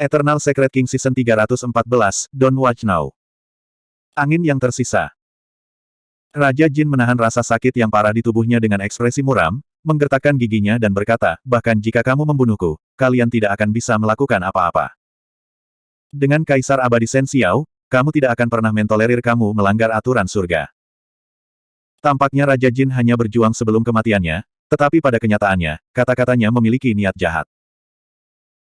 Eternal Secret King Season 314, Don't Watch Now. Angin yang tersisa. Raja Jin menahan rasa sakit yang parah di tubuhnya dengan ekspresi muram, menggertakkan giginya dan berkata, bahkan jika kamu membunuhku, kalian tidak akan bisa melakukan apa-apa. Dengan Kaisar Abadi Shen Xiao, kamu tidak akan pernah mentolerir kamu melanggar aturan surga. Tampaknya Raja Jin hanya berjuang sebelum kematiannya, tetapi pada kenyataannya, kata-katanya memiliki niat jahat.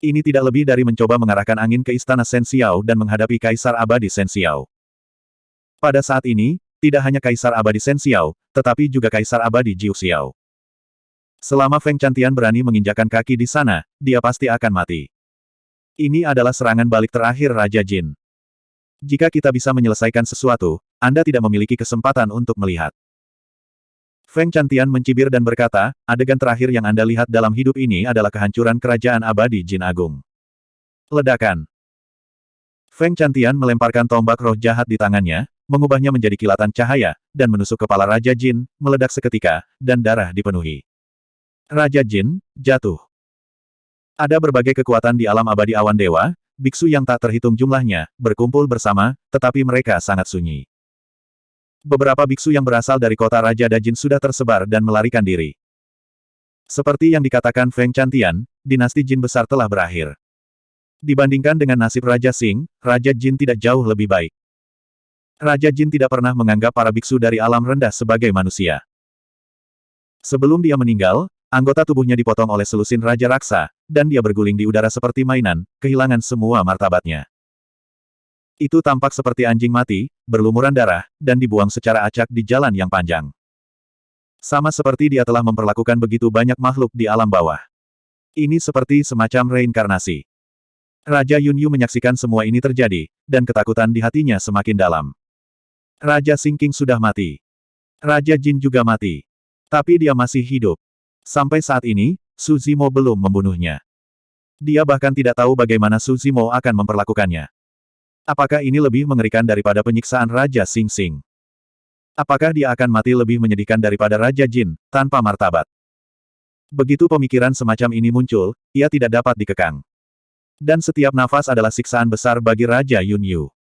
Ini tidak lebih dari mencoba mengarahkan angin ke istana Shen Xiao dan menghadapi Kaisar Abadi Shen Xiao. Pada saat ini, tidak hanya Kaisar Abadi Shen Xiao, tetapi juga Kaisar Abadi Jiu Xiao. Selama Feng Chantian berani menginjakkan kaki di sana, dia pasti akan mati. Ini adalah serangan balik terakhir Raja Jin. Jika kita bisa menyelesaikan sesuatu, Anda tidak memiliki kesempatan untuk melihat. Feng Chantian mencibir dan berkata, adegan terakhir yang Anda lihat dalam hidup ini adalah kehancuran kerajaan abadi Jin Agung. Ledakan. Feng Chantian melemparkan tombak roh jahat di tangannya, mengubahnya menjadi kilatan cahaya, dan menusuk kepala Raja Jin, meledak seketika, dan darah dipenuhi. Raja Jin, jatuh. Ada berbagai kekuatan di alam abadi awan dewa, biksu yang tak terhitung jumlahnya, berkumpul bersama, tetapi mereka sangat sunyi. Beberapa biksu yang berasal dari kota Raja Dajin sudah tersebar dan melarikan diri. Seperti yang dikatakan Feng Chantian, dinasti Jin besar telah berakhir. Dibandingkan dengan nasib Raja Xing, Raja Jin tidak jauh lebih baik. Raja Jin tidak pernah menganggap para biksu dari alam rendah sebagai manusia. Sebelum dia meninggal, anggota tubuhnya dipotong oleh selusin Raja Raksa, dan dia berguling di udara seperti mainan, kehilangan semua martabatnya. Itu tampak seperti anjing mati, berlumuran darah, dan dibuang secara acak di jalan yang panjang. Sama seperti dia telah memperlakukan begitu banyak makhluk di alam bawah. Ini seperti semacam reinkarnasi. Raja Yunyu menyaksikan semua ini terjadi, dan ketakutan di hatinya semakin dalam. Raja Xingqing sudah mati. Raja Jin juga mati. Tapi dia masih hidup. Sampai saat ini, Su Zimo belum membunuhnya. Dia bahkan tidak tahu bagaimana Su Zimo akan memperlakukannya. Apakah ini lebih mengerikan daripada penyiksaan Raja Xingqing? Apakah dia akan mati lebih menyedihkan daripada Raja Jin, tanpa martabat? Begitu pemikiran semacam ini muncul, ia tidak dapat dikekang. Dan setiap nafas adalah siksaan besar bagi Raja Yunyu.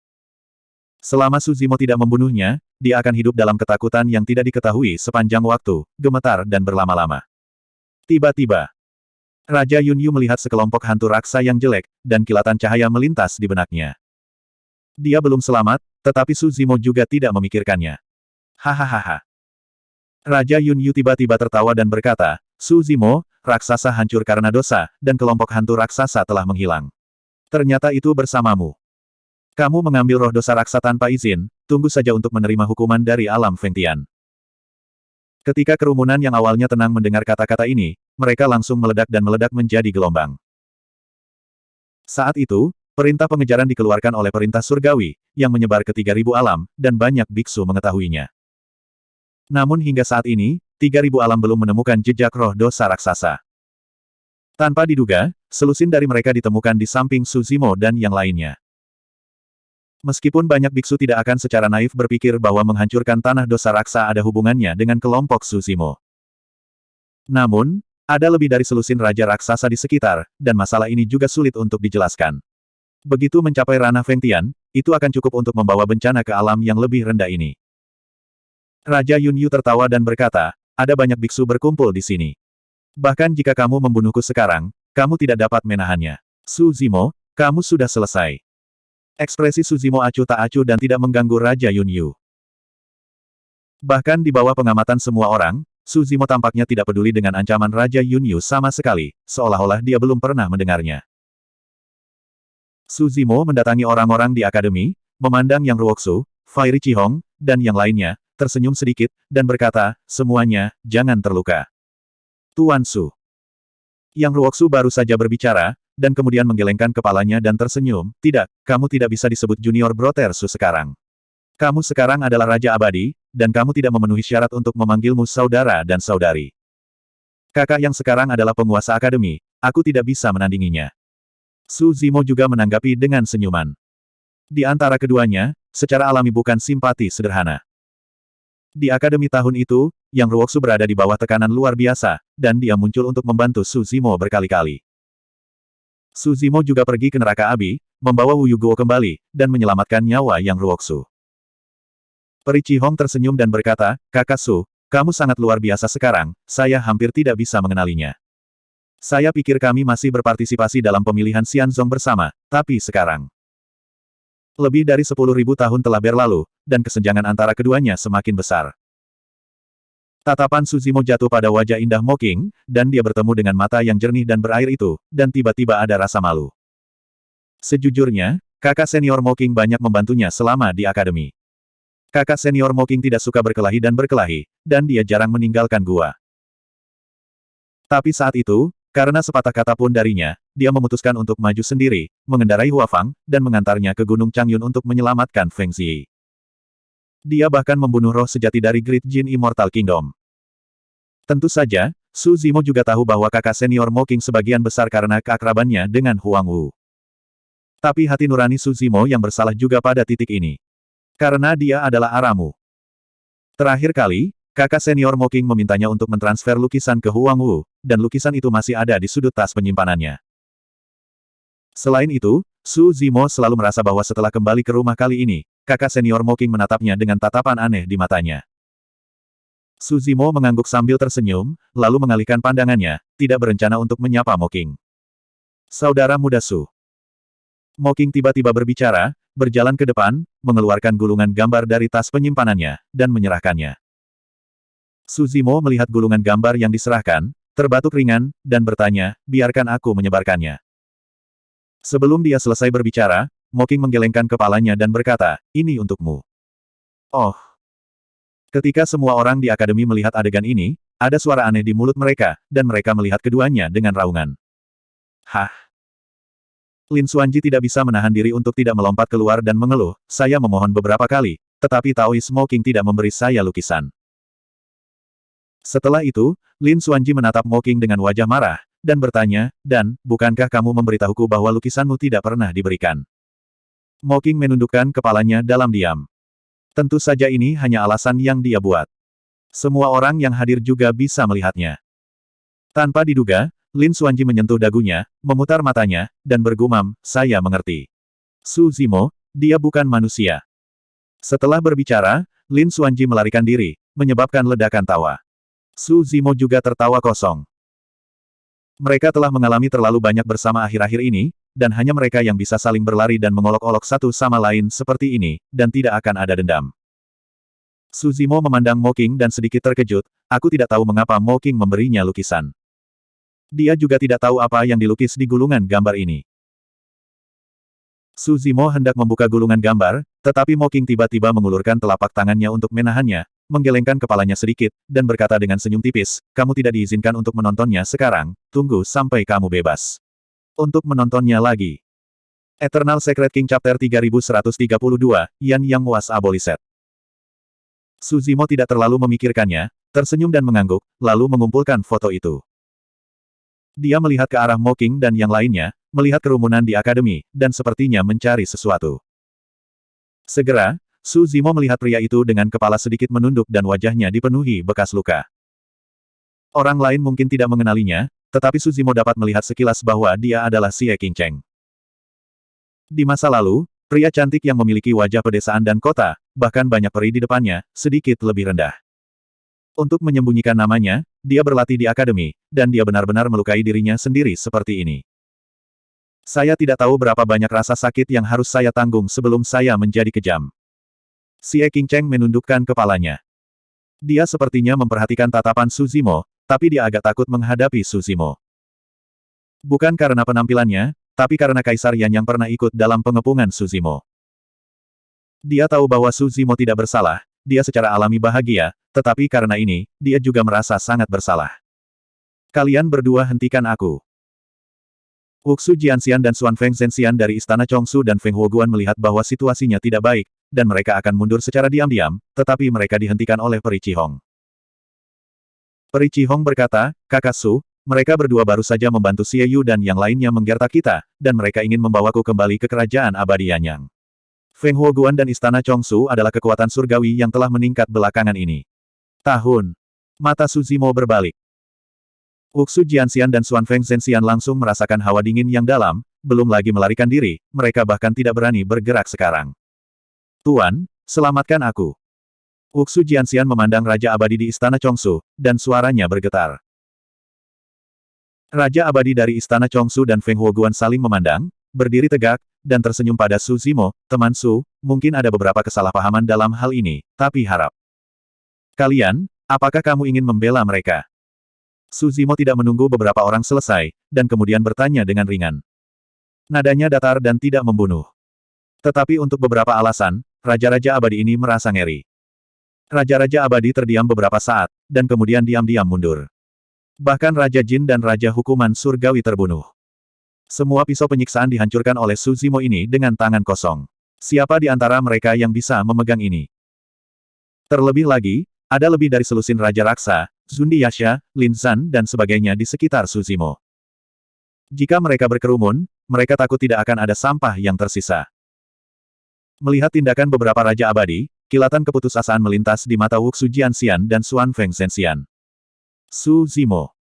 Selama Su Zimo tidak membunuhnya, dia akan hidup dalam ketakutan yang tidak diketahui sepanjang waktu, gemetar dan berlama-lama. Tiba-tiba, Raja Yunyu melihat sekelompok hantu raksa yang jelek, dan kilatan cahaya melintas di benaknya. Dia belum selamat, tetapi Su Zimo juga tidak memikirkannya. Hahaha. Raja Yunyu tiba-tiba tertawa dan berkata, Su Zimo, raksasa hancur karena dosa, dan kelompok hantu raksasa telah menghilang. Ternyata itu bersamamu. Kamu mengambil roh dosa raksa tanpa izin, tunggu saja untuk menerima hukuman dari alam Feng Tian. Ketika kerumunan yang awalnya tenang mendengar kata-kata ini, mereka langsung meledak dan meledak menjadi gelombang. Saat itu, perintah pengejaran dikeluarkan oleh perintah surgawi, yang menyebar ke 3.000 alam, dan banyak biksu mengetahuinya. Namun hingga saat ini, 3.000 alam belum menemukan jejak roh dosa raksasa. Tanpa diduga, selusin dari mereka ditemukan di samping Su Zimo dan yang lainnya. Meskipun banyak biksu tidak akan secara naif berpikir bahwa menghancurkan tanah dosa raksa ada hubungannya dengan kelompok Su Zimo. Namun, ada lebih dari selusin raja raksasa di sekitar, dan masalah ini juga sulit untuk dijelaskan. Begitu mencapai ranah Feng Tian, itu akan cukup untuk membawa bencana ke alam yang lebih rendah ini. Raja Yunyu tertawa dan berkata, ada banyak biksu berkumpul di sini. Bahkan jika kamu membunuhku sekarang, kamu tidak dapat menahannya. Su Zimo, kamu sudah selesai. Ekspresi Su Zimo acuh tak acuh dan tidak mengganggu Raja Yunyu. Bahkan di bawah pengamatan semua orang, Su Zimo tampaknya tidak peduli dengan ancaman Raja Yunyu sama sekali, seolah-olah dia belum pernah mendengarnya. Su Zimo mendatangi orang-orang di akademi, memandang Yang Ruoxu, Fairy Qihong, dan yang lainnya, tersenyum sedikit, dan berkata, semuanya, jangan terluka. Tuan Su. Yang Ruoxu baru saja berbicara, dan kemudian menggelengkan kepalanya dan tersenyum, tidak, kamu tidak bisa disebut junior Brother Su sekarang. Kamu sekarang adalah Raja Abadi, dan kamu tidak memenuhi syarat untuk memanggilmu saudara dan saudari. Kakak yang sekarang adalah penguasa akademi, aku tidak bisa menandinginya. Su Zimo juga menanggapi dengan senyuman. Di antara keduanya, secara alami bukan simpati sederhana. Di akademi tahun itu, Yang Ruoxu berada di bawah tekanan luar biasa, dan dia muncul untuk membantu Su Zimo berkali-kali. Su Zimo juga pergi ke neraka api, membawa Wu Yuguo kembali, dan menyelamatkan nyawa Yang Ruoxu. Peri Cihong tersenyum dan berkata, Kakak Su, kamu sangat luar biasa sekarang, saya hampir tidak bisa mengenalinya. Saya pikir kami masih berpartisipasi dalam pemilihan Xianzong bersama, tapi sekarang. Lebih dari 10.000 tahun telah berlalu, dan kesenjangan antara keduanya semakin besar. Tatapan Su Zimo jatuh pada wajah indah Mo Qing, dan dia bertemu dengan mata yang jernih dan berair itu, dan tiba-tiba ada rasa malu. Sejujurnya, kakak senior Mo Qing banyak membantunya selama di akademi. Kakak senior Mo Qing tidak suka berkelahi, dan dia jarang meninggalkan gua. Tapi saat itu, karena sepatah kata pun darinya, dia memutuskan untuk maju sendiri, mengendarai Huafang, dan mengantarnya ke Gunung Changyun untuk menyelamatkan Feng Ziyi. Dia bahkan membunuh roh sejati dari Great Jin Immortal Kingdom. Tentu saja, Su Zimo juga tahu bahwa kakak senior Mo Qing sebagian besar karena keakrabannya dengan Huang Wu. Tapi hati nurani Su Zimo yang bersalah juga pada titik ini. Karena dia adalah Aramu. Terakhir kali, kakak senior Mo Qing memintanya untuk mentransfer lukisan ke Huang Wu, dan lukisan itu masih ada di sudut tas penyimpanannya. Selain itu, Su Zimo selalu merasa bahwa setelah kembali ke rumah kali ini, kakak senior Mo Qing menatapnya dengan tatapan aneh di matanya. Su Zimo mengangguk sambil tersenyum, lalu mengalihkan pandangannya, tidak berencana untuk menyapa Mo Qing. Saudara muda Su. Mo Qing tiba-tiba berbicara, berjalan ke depan, mengeluarkan gulungan gambar dari tas penyimpanannya, dan menyerahkannya. Su Zimo melihat gulungan gambar yang diserahkan, terbatuk ringan, dan bertanya, biarkan aku menyebarkannya. Sebelum dia selesai berbicara, Mo Qing menggelengkan kepalanya dan berkata, ini untukmu. Oh. Ketika semua orang di akademi melihat adegan ini, ada suara aneh di mulut mereka, dan mereka melihat keduanya dengan raungan. Hah? Lin Xuanji tidak bisa menahan diri untuk tidak melompat keluar dan mengeluh, saya memohon beberapa kali, tetapi Taois Mo Qing tidak memberi saya lukisan. Setelah itu, Lin Xuanji menatap Mo Qing dengan wajah marah, dan bertanya, dan, bukankah kamu memberitahuku bahwa lukisanmu tidak pernah diberikan? Mo Qing menundukkan kepalanya dalam diam. Tentu saja ini hanya alasan yang dia buat. Semua orang yang hadir juga bisa melihatnya. Tanpa diduga, Lin Xuanji menyentuh dagunya, memutar matanya, dan bergumam, saya mengerti. Su Zimo, dia bukan manusia. Setelah berbicara, Lin Xuanji melarikan diri, menyebabkan ledakan tawa. Su Zimo juga tertawa kosong. Mereka telah mengalami terlalu banyak bersama akhir-akhir ini, dan hanya mereka yang bisa saling berlari dan mengolok-olok satu sama lain seperti ini, dan tidak akan ada dendam. Su Zimo memandang Mo Qing dan sedikit terkejut, aku tidak tahu mengapa Mo Qing memberinya lukisan. Dia juga tidak tahu apa yang dilukis di gulungan gambar ini. Su Zimo hendak membuka gulungan gambar, tetapi Mo Qing tiba-tiba mengulurkan telapak tangannya untuk menahannya, menggelengkan kepalanya sedikit, dan berkata dengan senyum tipis, kamu tidak diizinkan untuk menontonnya sekarang, tunggu sampai kamu bebas. Untuk menontonnya lagi. Eternal Secret King Chapter 3132, Yan Yang Was Abolished. Su Zimo tidak terlalu memikirkannya, tersenyum dan mengangguk, lalu mengumpulkan foto itu. Dia melihat ke arah Mo Qing dan yang lainnya, melihat kerumunan di akademi, dan sepertinya mencari sesuatu. Segera, Su Zimo melihat pria itu dengan kepala sedikit menunduk dan wajahnya dipenuhi bekas luka. Orang lain mungkin tidak mengenalinya, tetapi Su Zimo dapat melihat sekilas bahwa dia adalah Xie Qingcheng. Di masa lalu, pria cantik yang memiliki wajah pedesaan dan kota, bahkan banyak peri di depannya, sedikit lebih rendah. Untuk menyembunyikan namanya, dia berlatih di akademi, dan dia benar-benar melukai dirinya sendiri seperti ini. Saya tidak tahu berapa banyak rasa sakit yang harus saya tanggung sebelum saya menjadi kejam. Xie Qingcheng menundukkan kepalanya. Dia sepertinya memperhatikan tatapan Su Zimo, tapi dia agak takut menghadapi Su Zimo. Bukan karena penampilannya, tapi karena Kaisar Yan yang pernah ikut dalam pengepungan Su Zimo. Dia tahu bahwa Su Zimo tidak bersalah, dia secara alami bahagia, tetapi karena ini, dia juga merasa sangat bersalah. Kalian berdua hentikan aku. Wuxu Jianxian dan Xuan Feng Zhenxian dari Istana Chongsu dan Feng Huoguan melihat bahwa situasinya tidak baik, dan mereka akan mundur secara diam-diam, tetapi mereka dihentikan oleh Peri Cihong. Peri Cihong berkata, Kakak Su, mereka berdua baru saja membantu Xie Yu dan yang lainnya menggertak kita, dan mereka ingin membawaku kembali ke kerajaan abadi Yanyang. Feng Huoguan dan Istana Chongsu adalah kekuatan surgawi yang telah meningkat belakangan ini. Tahun. Mata Su Zimo berbalik. Wuxu Jianxian dan Xuanfeng Zhenxian langsung merasakan hawa dingin yang dalam, belum lagi melarikan diri, mereka bahkan tidak berani bergerak sekarang. Tuan, selamatkan aku. Wuxu Jianxian memandang Raja Abadi di Istana Chongsu, dan suaranya bergetar. Raja Abadi dari Istana Chongsu dan Feng Huoguan saling memandang, berdiri tegak, dan tersenyum pada Su Zimo, teman Su, mungkin ada beberapa kesalahpahaman dalam hal ini, tapi harap. Kalian, apakah kamu ingin membela mereka? Su Zimo tidak menunggu beberapa orang selesai, dan kemudian bertanya dengan ringan. Nadanya datar dan tidak membunuh. Tetapi untuk beberapa alasan, Raja-Raja Abadi ini merasa ngeri. Raja-Raja Abadi terdiam beberapa saat, dan kemudian diam-diam mundur. Bahkan Raja Jin dan Raja Hukuman Surgawi terbunuh. Semua pisau penyiksaan dihancurkan oleh Su Zimo ini dengan tangan kosong. Siapa di antara mereka yang bisa memegang ini? Terlebih lagi, ada lebih dari selusin Raja Raksa, Zundi Yasha, Lin Zan dan sebagainya di sekitar Su Zimo. Jika mereka berkerumun, mereka takut tidak akan ada sampah yang tersisa. Melihat tindakan beberapa Raja Abadi, kilatan keputusasaan melintas di mata Wuxu Jianxian dan Xuanfeng Zhenxian. Su Zimo.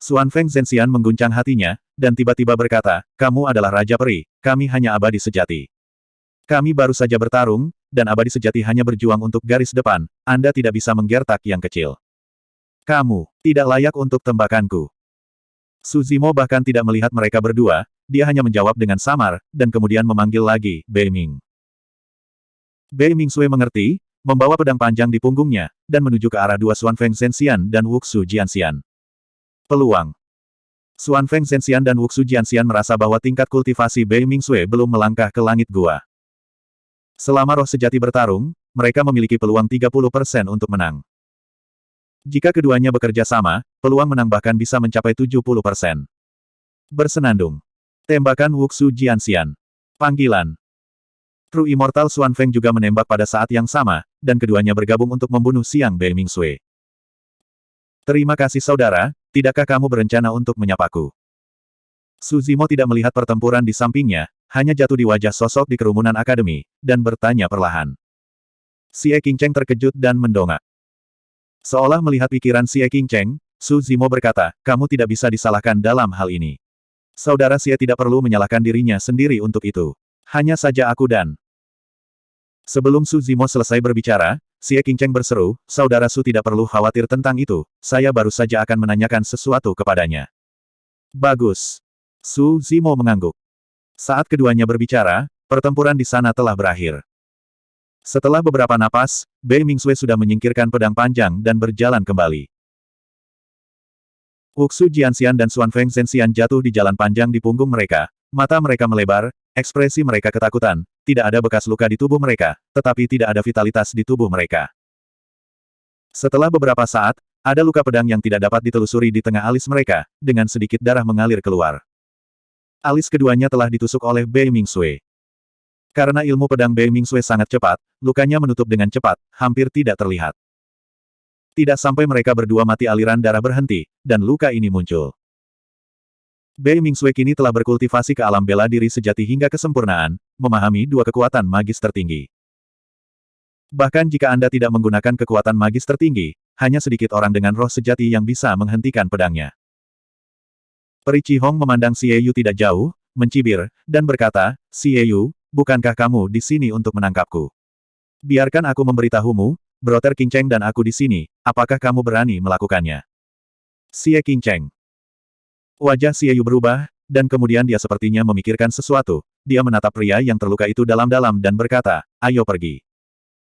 Xuanfeng Zhenxian mengguncang hatinya, dan tiba-tiba berkata, kamu adalah Raja Peri, kami hanya abadi sejati. Kami baru saja bertarung, dan abadi sejati hanya berjuang untuk garis depan, Anda tidak bisa menggertak yang kecil. Kamu tidak layak untuk tembakanku. Su Zimo bahkan tidak melihat mereka berdua, dia hanya menjawab dengan samar, dan kemudian memanggil lagi, Bei Ming. Bei Mingsui mengerti, membawa pedang panjang di punggungnya, dan menuju ke arah dua Xuanfeng Zhenxian dan Wuxu Jianxian. Peluang. Xuanfeng Zhenxian dan Wuxu Jianxian merasa bahwa tingkat kultivasi Bei Mingsui belum melangkah ke langit gua. Selama roh sejati bertarung, mereka memiliki peluang 30% untuk menang. Jika keduanya bekerja sama, peluang menang bahkan bisa mencapai 70%. Bersenandung. Tembakan Wuxu Jianxian. Panggilan. True Immortal Xuanfeng juga menembak pada saat yang sama, dan keduanya bergabung untuk membunuh Xiang Bei Mingsui. Terima kasih saudara, tidakkah kamu berencana untuk menyapaku? Su Zimo tidak melihat pertempuran di sampingnya, hanya jatuh di wajah sosok di kerumunan akademi, dan bertanya perlahan. Xie Qingcheng terkejut dan mendongak. Seolah melihat pikiran Xie Qingcheng, Su Zimo berkata, kamu tidak bisa disalahkan dalam hal ini. Saudara Xie tidak perlu menyalahkan dirinya sendiri untuk itu. Hanya saja aku dan... Sebelum Su Zimo selesai berbicara, Xie Qingcheng berseru, saudara Su tidak perlu khawatir tentang itu, saya baru saja akan menanyakan sesuatu kepadanya. Bagus. Su Zimo mengangguk. Saat keduanya berbicara, pertempuran di sana telah berakhir. Setelah beberapa napas, Bei Mingsui sudah menyingkirkan pedang panjang dan berjalan kembali. Wuxu Jianxian dan Xuanfeng Zhenxian jatuh di jalan panjang di punggung mereka, mata mereka melebar, ekspresi mereka ketakutan, tidak ada bekas luka di tubuh mereka, tetapi tidak ada vitalitas di tubuh mereka. Setelah beberapa saat, ada luka pedang yang tidak dapat ditelusuri di tengah alis mereka, dengan sedikit darah mengalir keluar. Alis keduanya telah ditusuk oleh Bei Mingsui. Karena ilmu pedang Bei Mingsui sangat cepat, lukanya menutup dengan cepat, hampir tidak terlihat. Tidak sampai mereka berdua mati aliran darah berhenti, dan luka ini muncul. Bei Mingsui kini telah berkultivasi ke alam bela diri sejati hingga kesempurnaan, memahami dua kekuatan magis tertinggi. Bahkan jika Anda tidak menggunakan kekuatan magis tertinggi, hanya sedikit orang dengan roh sejati yang bisa menghentikan pedangnya. Peri Qihong memandang Xie Yu tidak jauh, mencibir, dan berkata, Xie Yu, bukankah kamu di sini untuk menangkapku? Biarkan aku memberitahumu, Brother Qingcheng dan aku di sini, apakah kamu berani melakukannya? Xie Qingcheng. Wajah Xie Yu berubah, dan kemudian dia sepertinya memikirkan sesuatu, dia menatap pria yang terluka itu dalam-dalam dan berkata, ayo pergi.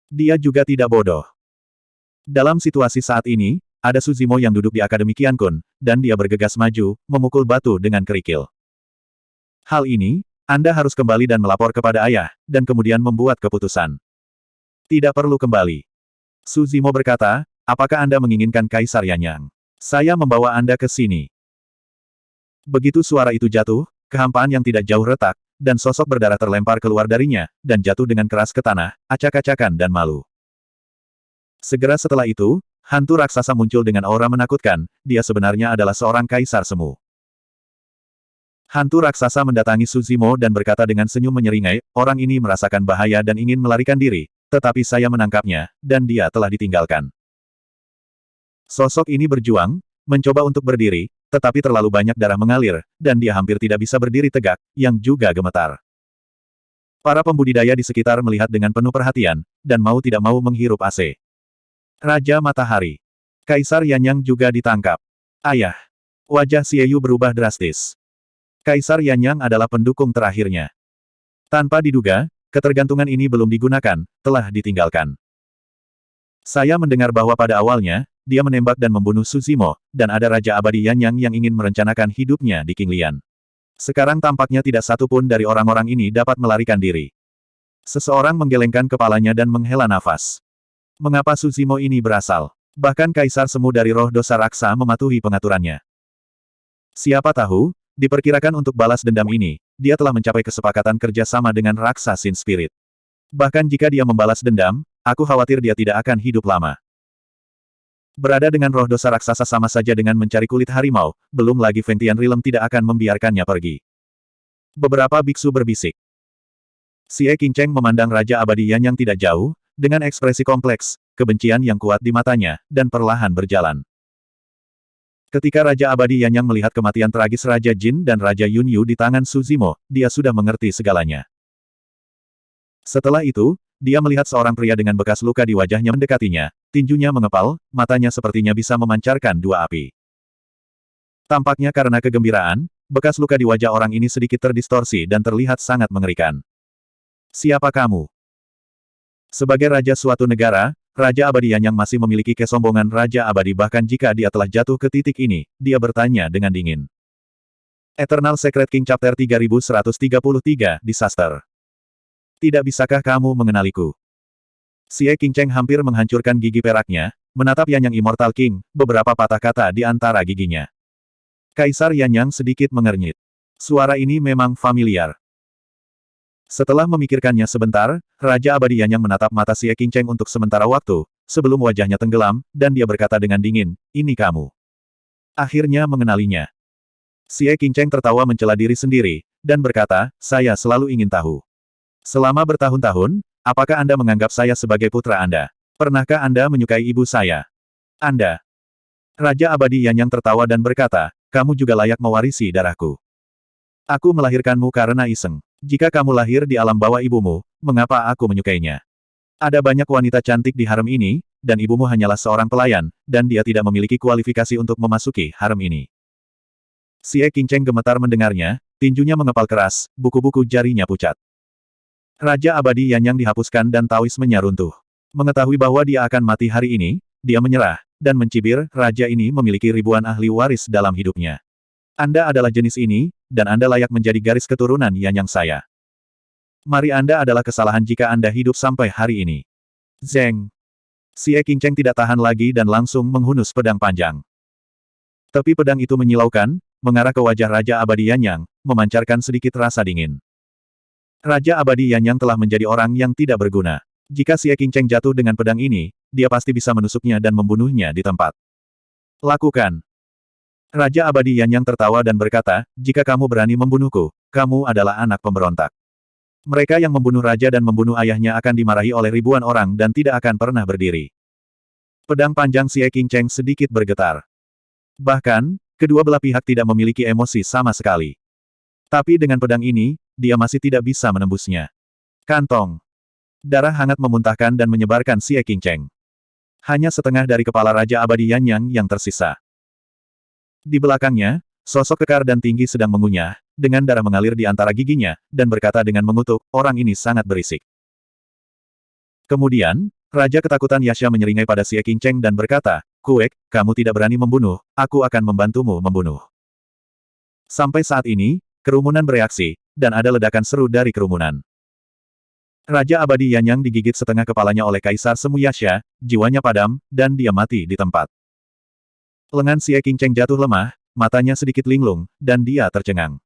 Dia juga tidak bodoh. Dalam situasi saat ini, ada Su Zimo yang duduk di Akademi Qiankun, dan dia bergegas maju, memukul batu dengan kerikil. Hal ini, Anda harus kembali dan melapor kepada ayah, dan kemudian membuat keputusan. Tidak perlu kembali. Su Zimo berkata, apakah Anda menginginkan Kaisar Yanyang? Saya membawa Anda ke sini. Begitu suara itu jatuh, kehampaan yang tidak jauh retak, dan sosok berdarah terlempar keluar darinya, dan jatuh dengan keras ke tanah, acak-acakan dan malu. Segera setelah itu, hantu raksasa muncul dengan aura menakutkan, dia sebenarnya adalah seorang kaisar semu. Hantu raksasa mendatangi Su Zimo dan berkata dengan senyum menyeringai, orang ini merasakan bahaya dan ingin melarikan diri, tetapi saya menangkapnya, dan dia telah ditinggalkan. Sosok ini berjuang, mencoba untuk berdiri, tetapi terlalu banyak darah mengalir, dan dia hampir tidak bisa berdiri tegak, yang juga gemetar. Para pembudidaya di sekitar melihat dengan penuh perhatian, dan mau tidak mau menghirup AC. Raja Matahari. Kaisar Yanyang juga ditangkap. Ayah. Wajah Xie Yu berubah drastis. Kaisar Yanyang adalah pendukung terakhirnya. Tanpa diduga, ketergantungan ini belum digunakan, telah ditinggalkan. Saya mendengar bahwa pada awalnya, dia menembak dan membunuh Su Zimo, dan ada Raja Abadi Yanyang yang ingin merencanakan hidupnya di Qinglian. Sekarang tampaknya tidak satu pun dari orang-orang ini dapat melarikan diri. Seseorang menggelengkan kepalanya dan menghela nafas. Mengapa Su Zimo ini berasal? Bahkan Kaisar Semu dari roh dosa raksa mematuhi pengaturannya. Siapa tahu, diperkirakan untuk balas dendam ini, dia telah mencapai kesepakatan kerja sama dengan raksa Sin Spirit. Bahkan jika dia membalas dendam, aku khawatir dia tidak akan hidup lama. Berada dengan roh dosa raksasa sama saja dengan mencari kulit harimau, belum lagi Feng Tianrilem tidak akan membiarkannya pergi. Beberapa biksu berbisik. Xie Qingcheng memandang Raja Abadi Yan yang tidak jauh, dengan ekspresi kompleks, kebencian yang kuat di matanya, dan perlahan berjalan. Ketika Raja Abadi Yanyang melihat kematian tragis Raja Jin dan Raja Yunyu di tangan Su Zimo, dia sudah mengerti segalanya. Setelah itu, dia melihat seorang pria dengan bekas luka di wajahnya mendekatinya, tinjunya mengepal, matanya sepertinya bisa memancarkan dua api. Tampaknya karena kegembiraan, bekas luka di wajah orang ini sedikit terdistorsi dan terlihat sangat mengerikan. Siapa kamu? Sebagai raja suatu negara, Raja Abadi Yanyang masih memiliki kesombongan Raja Abadi bahkan jika dia telah jatuh ke titik ini, dia bertanya dengan dingin. Eternal Secret King Chapter 3133, Disaster. Tidak bisakah kamu mengenaliku? Xie Qingcheng hampir menghancurkan gigi peraknya, menatap Yanyang Immortal King, beberapa patah kata di antara giginya. Kaisar Yanyang sedikit mengernyit. Suara ini memang familiar. Setelah memikirkannya sebentar, Raja Abadi Yanyang menatap mata Xie Qingcheng untuk sementara waktu, sebelum wajahnya tenggelam, dan dia berkata dengan dingin, ini kamu. Akhirnya mengenalinya. Xie Qingcheng tertawa mencela diri sendiri, dan berkata, saya selalu ingin tahu. Selama bertahun-tahun, apakah Anda menganggap saya sebagai putra Anda? Pernahkah Anda menyukai ibu saya? Anda. Raja Abadi Yanyang tertawa dan berkata, kamu juga layak mewarisi darahku. Aku melahirkanmu karena iseng. Jika kamu lahir di alam bawah ibumu, mengapa aku menyukainya? Ada banyak wanita cantik di harem ini, dan ibumu hanyalah seorang pelayan, dan dia tidak memiliki kualifikasi untuk memasuki harem ini. Xie Qingcheng gemetar mendengarnya, tinjunya mengepal keras, buku-buku jarinya pucat. Raja Abadi Yanyang dihapuskan dan taoismenya runtuh. Mengetahui bahwa dia akan mati hari ini, dia menyerah, dan mencibir, raja ini memiliki ribuan ahli waris dalam hidupnya. Anda adalah jenis ini, dan Anda layak menjadi garis keturunan Yanyang saya. Mari Anda adalah kesalahan jika Anda hidup sampai hari ini. Zeng. Xie Qingcheng tidak tahan lagi dan langsung menghunus pedang panjang. Tepi pedang itu menyilaukan, mengarah ke wajah Raja Abadi Yanyang, memancarkan sedikit rasa dingin. Raja Abadi Yanyang telah menjadi orang yang tidak berguna. Jika Xie Qingcheng jatuh dengan pedang ini, dia pasti bisa menusuknya dan membunuhnya di tempat. Lakukan. Raja Abadi Yanyang tertawa dan berkata, jika kamu berani membunuhku, kamu adalah anak pemberontak. Mereka yang membunuh raja dan membunuh ayahnya akan dimarahi oleh ribuan orang dan tidak akan pernah berdiri. Pedang panjang Xie Qingcheng sedikit bergetar. Bahkan, kedua belah pihak tidak memiliki emosi sama sekali. Tapi dengan pedang ini, dia masih tidak bisa menembusnya. Kantong. Darah hangat memuntahkan dan menyebarkan Xie Qingcheng. Hanya setengah dari kepala Raja Abadi Yanyang yang tersisa. Di belakangnya, sosok kekar dan tinggi sedang mengunyah, dengan darah mengalir di antara giginya, dan berkata dengan mengutuk, orang ini sangat berisik. Kemudian, Raja Ketakutan Yasha menyeringai pada Xie Qingcheng dan berkata, Kuek, kamu tidak berani membunuh, aku akan membantumu membunuh. Sampai saat ini, kerumunan bereaksi, dan ada ledakan seru dari kerumunan. Raja Abadi Yanyang digigit setengah kepalanya oleh Kaisar Semu Yasha, jiwanya padam, dan dia mati di tempat. Lengan Xie Qingcheng jatuh lemah, matanya sedikit linglung, dan dia tercengang.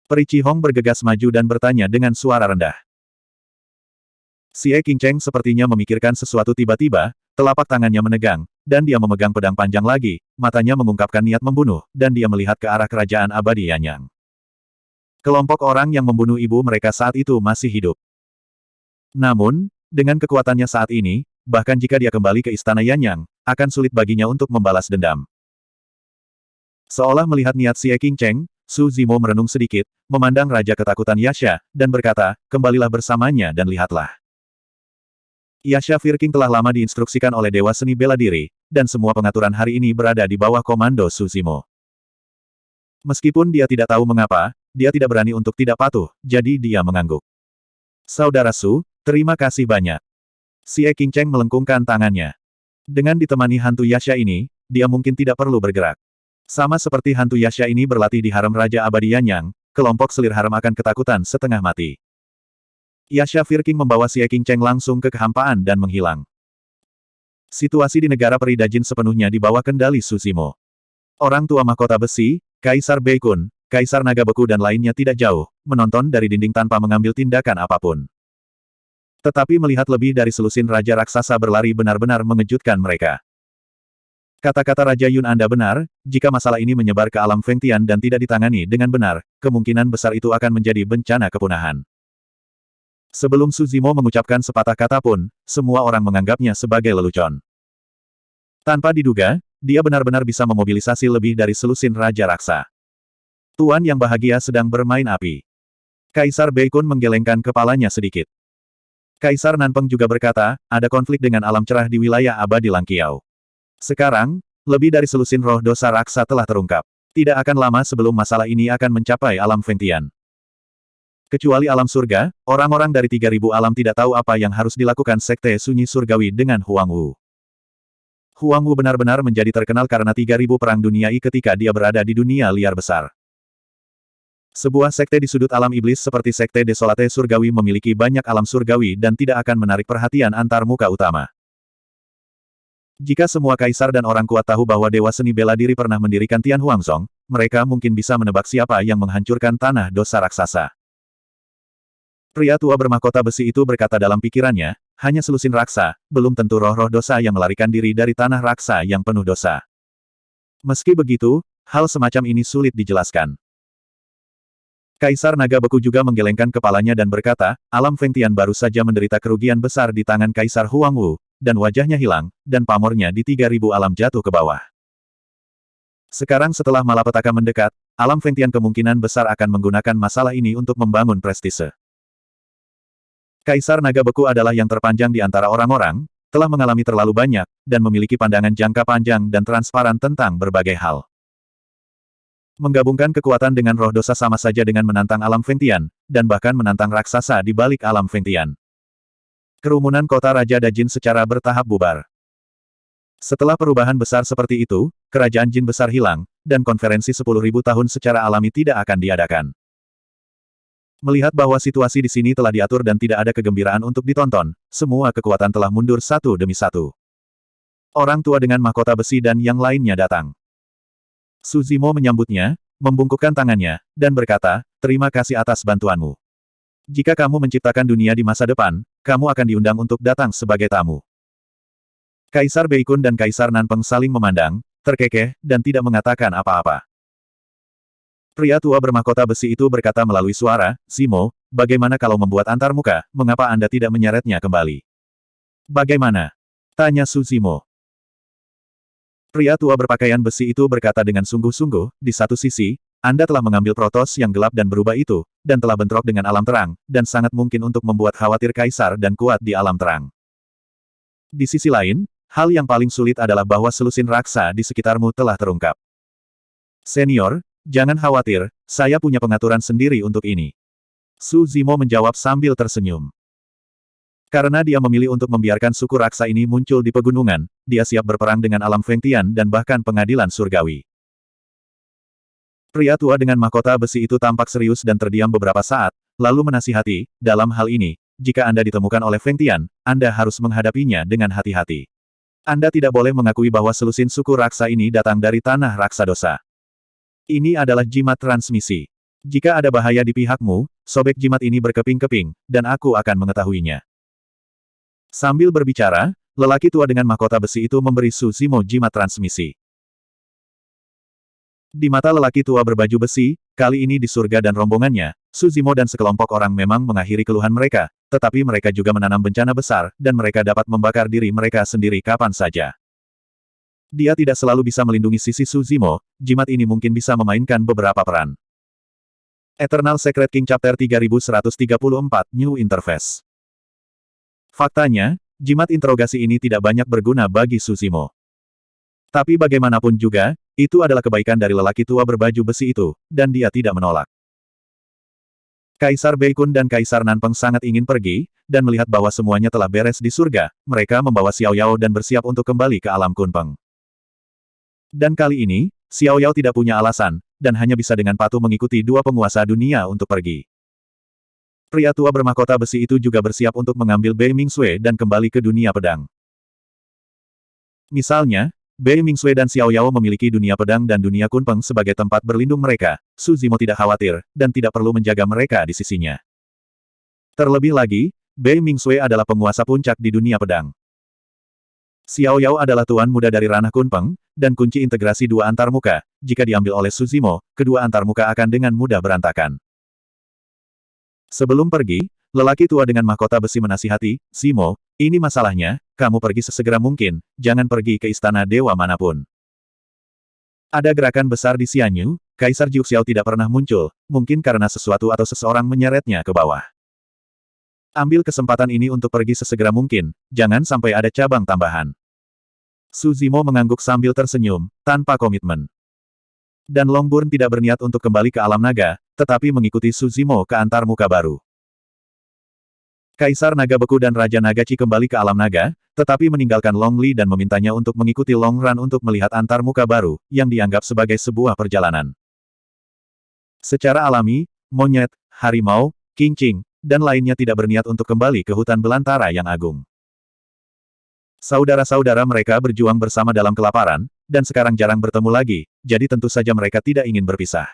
Peri Cihong bergegas maju dan bertanya dengan suara rendah. Xie Qingcheng sepertinya memikirkan sesuatu tiba-tiba, telapak tangannya menegang, dan dia memegang pedang panjang lagi, matanya mengungkapkan niat membunuh, dan dia melihat ke arah kerajaan Abadi Yanyang. Kelompok orang yang membunuh ibu mereka saat itu masih hidup. Namun, dengan kekuatannya saat ini, bahkan jika dia kembali ke istana Yanyang, akan sulit baginya untuk membalas dendam. Seolah melihat niat Xie Qingcheng, Su Zimo merenung sedikit, memandang Raja Ketakutan Yasha, dan berkata, kembalilah bersamanya dan lihatlah. Yasha Firking telah lama diinstruksikan oleh Dewa Seni Bela Diri, dan semua pengaturan hari ini berada di bawah komando Su Zimo. Meskipun dia tidak tahu mengapa, dia tidak berani untuk tidak patuh, jadi dia mengangguk. Saudara Su, terima kasih banyak. Xie Qingcheng melengkungkan tangannya. Dengan ditemani hantu Yasha ini, dia mungkin tidak perlu bergerak. Sama seperti hantu Yasha ini berlatih di harem Raja Abadi Yanyang, kelompok selir harem akan ketakutan setengah mati. Yasha Firking membawa Xie Qingcheng langsung ke kehampaan dan menghilang. Situasi di negara peri Dajin sepenuhnya di bawah kendali Su Zimo. Orang tua mahkota besi, Kaisar Beikun, Kaisar Naga Beku dan lainnya tidak jauh, menonton dari dinding tanpa mengambil tindakan apapun. Tetapi melihat lebih dari selusin Raja Raksasa berlari benar-benar mengejutkan mereka. Kata-kata Raja Yun Anda benar, jika masalah ini menyebar ke alam Fengtian dan tidak ditangani dengan benar, kemungkinan besar itu akan menjadi bencana kepunahan. Sebelum Su Zimo mengucapkan sepatah kata pun, semua orang menganggapnya sebagai lelucon. Tanpa diduga, dia benar-benar bisa memobilisasi lebih dari selusin Raja Raksa. Tuan yang bahagia sedang bermain api. Kaisar Beikun menggelengkan kepalanya sedikit. Kaisar Nanpeng juga berkata, ada konflik dengan alam cerah di wilayah abadi Langkiau. Sekarang, lebih dari selusin roh dosa raksa telah terungkap. Tidak akan lama sebelum masalah ini akan mencapai alam Fengtian. Kecuali alam surga, orang-orang dari 3.000 alam tidak tahu apa yang harus dilakukan Sekte Sunyi Surgawi dengan Huang Wu. Huang Wu benar-benar menjadi terkenal karena 3.000 perang duniai ketika dia berada di dunia liar besar. Sebuah sekte di sudut alam iblis seperti Sekte Desolate Surgawi memiliki banyak alam surgawi dan tidak akan menarik perhatian antar muka utama. Jika semua kaisar dan orang kuat tahu bahwa Dewa Seni Bela Diri pernah mendirikan Tian Huangzong, mereka mungkin bisa menebak siapa yang menghancurkan tanah dosa raksasa. Pria tua bermahkota besi itu berkata dalam pikirannya, hanya selusin raksa, belum tentu roh-roh dosa yang melarikan diri dari tanah raksa yang penuh dosa. Meski begitu, hal semacam ini sulit dijelaskan. Kaisar Naga Beku juga menggelengkan kepalanya dan berkata, alam Fengtian baru saja menderita kerugian besar di tangan Kaisar Huang Wu, dan wajahnya hilang, dan pamornya di 3.000 alam jatuh ke bawah. Sekarang setelah malapetaka mendekat, alam Fengtian kemungkinan besar akan menggunakan masalah ini untuk membangun prestise. Kaisar Naga Beku adalah yang terpanjang di antara orang-orang, telah mengalami terlalu banyak, dan memiliki pandangan jangka panjang dan transparan tentang berbagai hal. Menggabungkan kekuatan dengan roh dosa sama saja dengan menantang alam Fengtian, dan bahkan menantang raksasa di balik alam Fengtian. Kerumunan kota Raja Dajin secara bertahap bubar. Setelah perubahan besar seperti itu, kerajaan jin besar hilang, dan konferensi 10.000 tahun secara alami tidak akan diadakan. Melihat bahwa situasi di sini telah diatur dan tidak ada kegembiraan untuk ditonton, semua kekuatan telah mundur satu demi satu. Orang tua dengan mahkota besi dan yang lainnya datang. Su Zimo menyambutnya, membungkukkan tangannya, dan berkata, terima kasih atas bantuanmu. Jika kamu menciptakan dunia di masa depan, kamu akan diundang untuk datang sebagai tamu. Kaisar Beikun dan Kaisar Nanpeng saling memandang, terkekeh, dan tidak mengatakan apa-apa. Pria tua bermahkota besi itu berkata melalui suara, Zimo, bagaimana kalau membuat antarmuka, mengapa Anda tidak menyeretnya kembali? Bagaimana? Tanya Su Zimo. Pria tua berpakaian besi itu berkata dengan sungguh-sungguh, di satu sisi, Anda telah mengambil protos yang gelap dan berubah itu, dan telah bentrok dengan alam terang, dan sangat mungkin untuk membuat khawatir kaisar dan kuat di alam terang. Di sisi lain, hal yang paling sulit adalah bahwa selusin raksa di sekitarmu telah terungkap. Senior, jangan khawatir, saya punya pengaturan sendiri untuk ini. Su Zimo menjawab sambil tersenyum. Karena dia memilih untuk membiarkan suku raksa ini muncul di pegunungan, dia siap berperang dengan alam Fengtian dan bahkan pengadilan surgawi. Pria tua dengan mahkota besi itu tampak serius dan terdiam beberapa saat, lalu menasihati, dalam hal ini, jika Anda ditemukan oleh Fengtian, Anda harus menghadapinya dengan hati-hati. Anda tidak boleh mengakui bahwa selusin suku raksa ini datang dari tanah raksa dosa. Ini adalah jimat transmisi. Jika ada bahaya di pihakmu, sobek jimat ini berkeping-keping, dan aku akan mengetahuinya. Sambil berbicara, lelaki tua dengan mahkota besi itu memberi Su Zimo jimat transmisi. Di mata lelaki tua berbaju besi, kali ini di surga dan rombongannya, Su Zimo dan sekelompok orang memang mengakhiri keluhan mereka, tetapi mereka juga menanam bencana besar, dan mereka dapat membakar diri mereka sendiri kapan saja. Dia tidak selalu bisa melindungi sisi Su Zimo, jimat ini mungkin bisa memainkan beberapa peran. Eternal Secret King Chapter 3134 New Interface. Faktanya, jimat interogasi ini tidak banyak berguna bagi Su Zimo. Tapi bagaimanapun juga, itu adalah kebaikan dari lelaki tua berbaju besi itu, dan dia tidak menolak. Kaisar Beikun dan Kaisar Nanpeng sangat ingin pergi, dan melihat bahwa semuanya telah beres di surga, mereka membawa Xiao Yao dan bersiap untuk kembali ke alam Kunpeng. Dan kali ini, Xiao Yao tidak punya alasan, dan hanya bisa dengan patuh mengikuti dua penguasa dunia untuk pergi. Pria tua bermahkota besi itu juga bersiap untuk mengambil Bei Mingsui dan kembali ke dunia pedang. Misalnya, Bei Mingsui dan Xiao Yao memiliki dunia pedang dan dunia Kunpeng sebagai tempat berlindung mereka, Su Zimo tidak khawatir, dan tidak perlu menjaga mereka di sisinya. Terlebih lagi, Bei Mingsui adalah penguasa puncak di dunia pedang. Xiao Yao adalah tuan muda dari ranah Kunpeng, dan kunci integrasi dua antarmuka, jika diambil oleh Su Zimo, kedua antarmuka akan dengan mudah berantakan. Sebelum pergi, lelaki tua dengan mahkota besi menasihati, Zimo, ini masalahnya, kamu pergi sesegera mungkin, jangan pergi ke istana dewa manapun. Ada gerakan besar di Xianyu, Kaisar Jiuxiao tidak pernah muncul, mungkin karena sesuatu atau seseorang menyeretnya ke bawah. Ambil kesempatan ini untuk pergi sesegera mungkin, jangan sampai ada cabang tambahan. Su Zimo mengangguk sambil tersenyum, tanpa komitmen. Dan Longburn tidak berniat untuk kembali ke alam naga, tetapi mengikuti Su Zimo ke antarmuka baru. Kaisar Naga Beku dan Raja Nagachi kembali ke alam naga, tetapi meninggalkan Long Li dan memintanya untuk mengikuti Long Ran untuk melihat antarmuka baru, yang dianggap sebagai sebuah perjalanan. Secara alami, monyet, harimau, kincing, dan lainnya tidak berniat untuk kembali ke hutan belantara yang agung. Saudara-saudara mereka berjuang bersama dalam kelaparan, dan sekarang jarang bertemu lagi, jadi tentu saja mereka tidak ingin berpisah.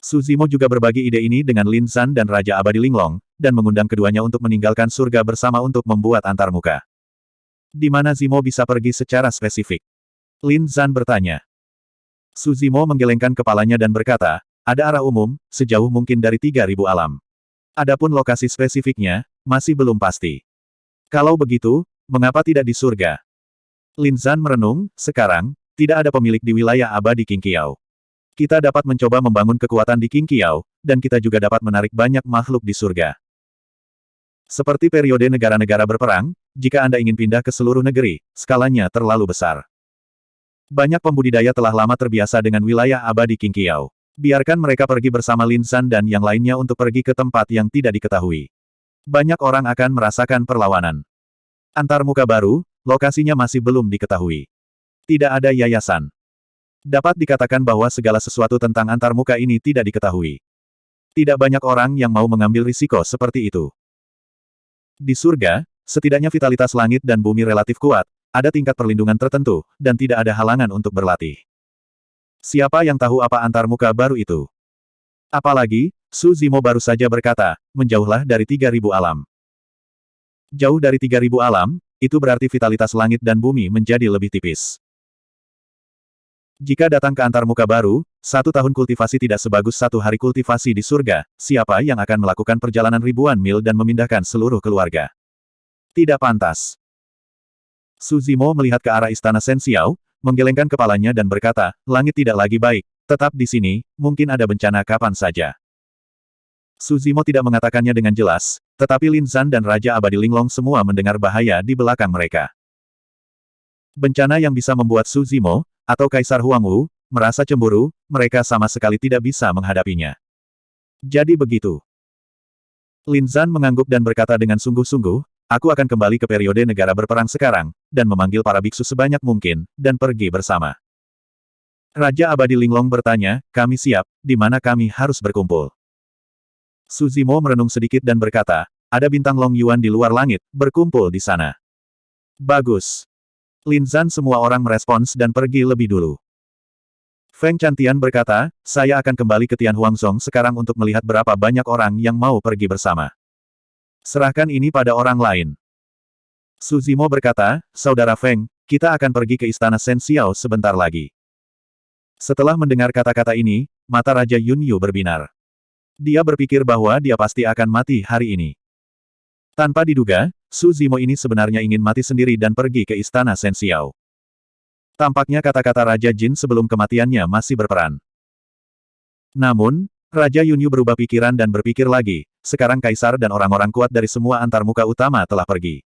Su Zimo juga berbagi ide ini dengan Lin Zan dan Raja Abadi Linglong, dan mengundang keduanya untuk meninggalkan surga bersama untuk membuat antarmuka. Di mana Zimo bisa pergi secara spesifik? Lin Zan bertanya. Su Zimo menggelengkan kepalanya dan berkata, ada arah umum, sejauh mungkin dari 3.000 alam. Adapun lokasi spesifiknya, masih belum pasti. Kalau begitu, mengapa tidak di surga? Lin Zan merenung, sekarang, tidak ada pemilik di wilayah abadi Qingqiao. Kita dapat mencoba membangun kekuatan di Qingqiao, dan kita juga dapat menarik banyak makhluk di surga. Seperti periode negara-negara berperang, jika Anda ingin pindah ke seluruh negeri, skalanya terlalu besar. Banyak pembudidaya telah lama terbiasa dengan wilayah abadi Qingqiao. Biarkan mereka pergi bersama Lin Zan dan yang lainnya untuk pergi ke tempat yang tidak diketahui. Banyak orang akan merasakan perlawanan. Antarmuka baru, lokasinya masih belum diketahui. Tidak ada yayasan. Dapat dikatakan bahwa segala sesuatu tentang antarmuka ini tidak diketahui. Tidak banyak orang yang mau mengambil risiko seperti itu. Di surga, setidaknya vitalitas langit dan bumi relatif kuat, ada tingkat perlindungan tertentu, dan tidak ada halangan untuk berlatih. Siapa yang tahu apa antarmuka baru itu? Apalagi, Su Zimo baru saja berkata, menjauhlah dari 3.000 alam. Jauh dari 3.000 alam, itu berarti vitalitas langit dan bumi menjadi lebih tipis. Jika datang ke antarmuka baru, 1 tahun kultivasi tidak sebagus 1 hari kultivasi di surga, siapa yang akan melakukan perjalanan ribuan mil dan memindahkan seluruh keluarga? Tidak pantas. Su Zimo melihat ke arah istana Shen Xiao, menggelengkan kepalanya dan berkata, langit tidak lagi baik, tetap di sini, mungkin ada bencana kapan saja. Su Zimo tidak mengatakannya dengan jelas, tetapi Lin Zan dan Raja Abadi Linglong semua mendengar bahaya di belakang mereka. Bencana yang bisa membuat Su Zimo, atau Kaisar Huangwu, merasa cemburu, mereka sama sekali tidak bisa menghadapinya. Jadi begitu. Lin Zan mengangguk dan berkata dengan sungguh-sungguh, aku akan kembali ke periode negara berperang sekarang, dan memanggil para biksu sebanyak mungkin, dan pergi bersama. Raja Abadi Linglong bertanya, kami siap, di mana kami harus berkumpul? Su Zimo merenung sedikit dan berkata, ada bintang Long Yuan di luar langit, berkumpul di sana. Bagus. Lin Zan semua orang merespons dan pergi lebih dulu. Feng Chantian berkata, saya akan kembali ke Tian Huangzong sekarang untuk melihat berapa banyak orang yang mau pergi bersama. Serahkan ini pada orang lain. Su Zimo berkata, Saudara Feng, kita akan pergi ke istana Shen Xiao sebentar lagi. Setelah mendengar kata-kata ini, mata Raja Yunyu berbinar. Dia berpikir bahwa dia pasti akan mati hari ini. Tanpa diduga, Su Zimo ini sebenarnya ingin mati sendiri dan pergi ke istana Shen Xiao. Tampaknya kata-kata Raja Jin sebelum kematiannya masih berperan. Namun, Raja Yunyu berubah pikiran dan berpikir lagi, sekarang Kaisar dan orang-orang kuat dari semua antarmuka utama telah pergi.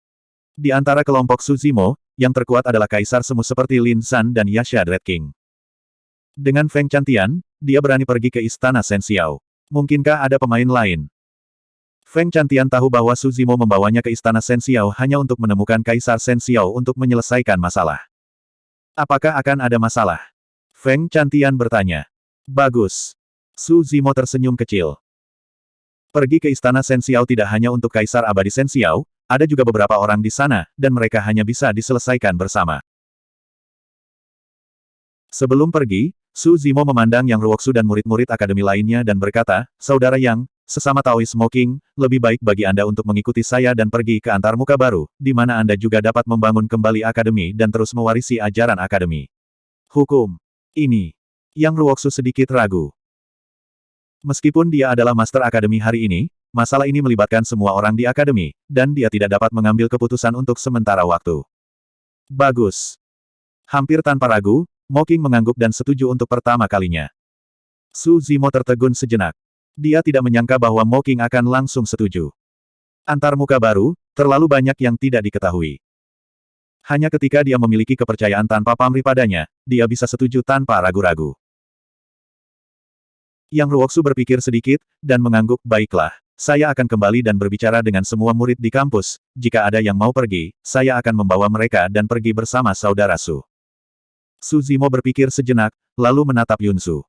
Di antara kelompok Suzimo, yang terkuat adalah Kaisar semu seperti Lin Zan dan Yasha Dread King. Dengan Feng Chantian, dia berani pergi ke istana Shen Xiao. Mungkinkah ada pemain lain? Feng Chantian tahu bahwa Suzimo membawanya ke istana Shen Xiao hanya untuk menemukan Kaisar Shen Xiao untuk menyelesaikan masalah. Apakah akan ada masalah? Feng Chantian bertanya. Bagus. Suzimo tersenyum kecil. Pergi ke istana Shen Xiao tidak hanya untuk Kaisar Abadi Shen Xiao, ada juga beberapa orang di sana, dan mereka hanya bisa diselesaikan bersama. Sebelum pergi, Suzimo memandang Yang Ruoxu dan murid-murid akademi lainnya dan berkata, Saudara Yang, sesama Taoist Smoking, lebih baik bagi Anda untuk mengikuti saya dan pergi ke antarmuka baru, di mana Anda juga dapat membangun kembali akademi dan terus mewarisi ajaran akademi. Hukum. Ini. Yang Ruoxu sedikit ragu. Meskipun dia adalah Master Akademi hari ini, masalah ini melibatkan semua orang di akademi, dan dia tidak dapat mengambil keputusan untuk sementara waktu. Bagus. Hampir tanpa ragu, Moking mengangguk dan setuju untuk pertama kalinya. Suzimo tertegun sejenak. Dia tidak menyangka bahwa Moking akan langsung setuju. Antarmuka baru, terlalu banyak yang tidak diketahui. Hanya ketika dia memiliki kepercayaan tanpa pamrih padanya, dia bisa setuju tanpa ragu-ragu. Yang Ruoxu berpikir sedikit, dan mengangguk, baiklah, saya akan kembali dan berbicara dengan semua murid di kampus, jika ada yang mau pergi, saya akan membawa mereka dan pergi bersama saudara Su. Suzimo berpikir sejenak, lalu menatap Yunzu.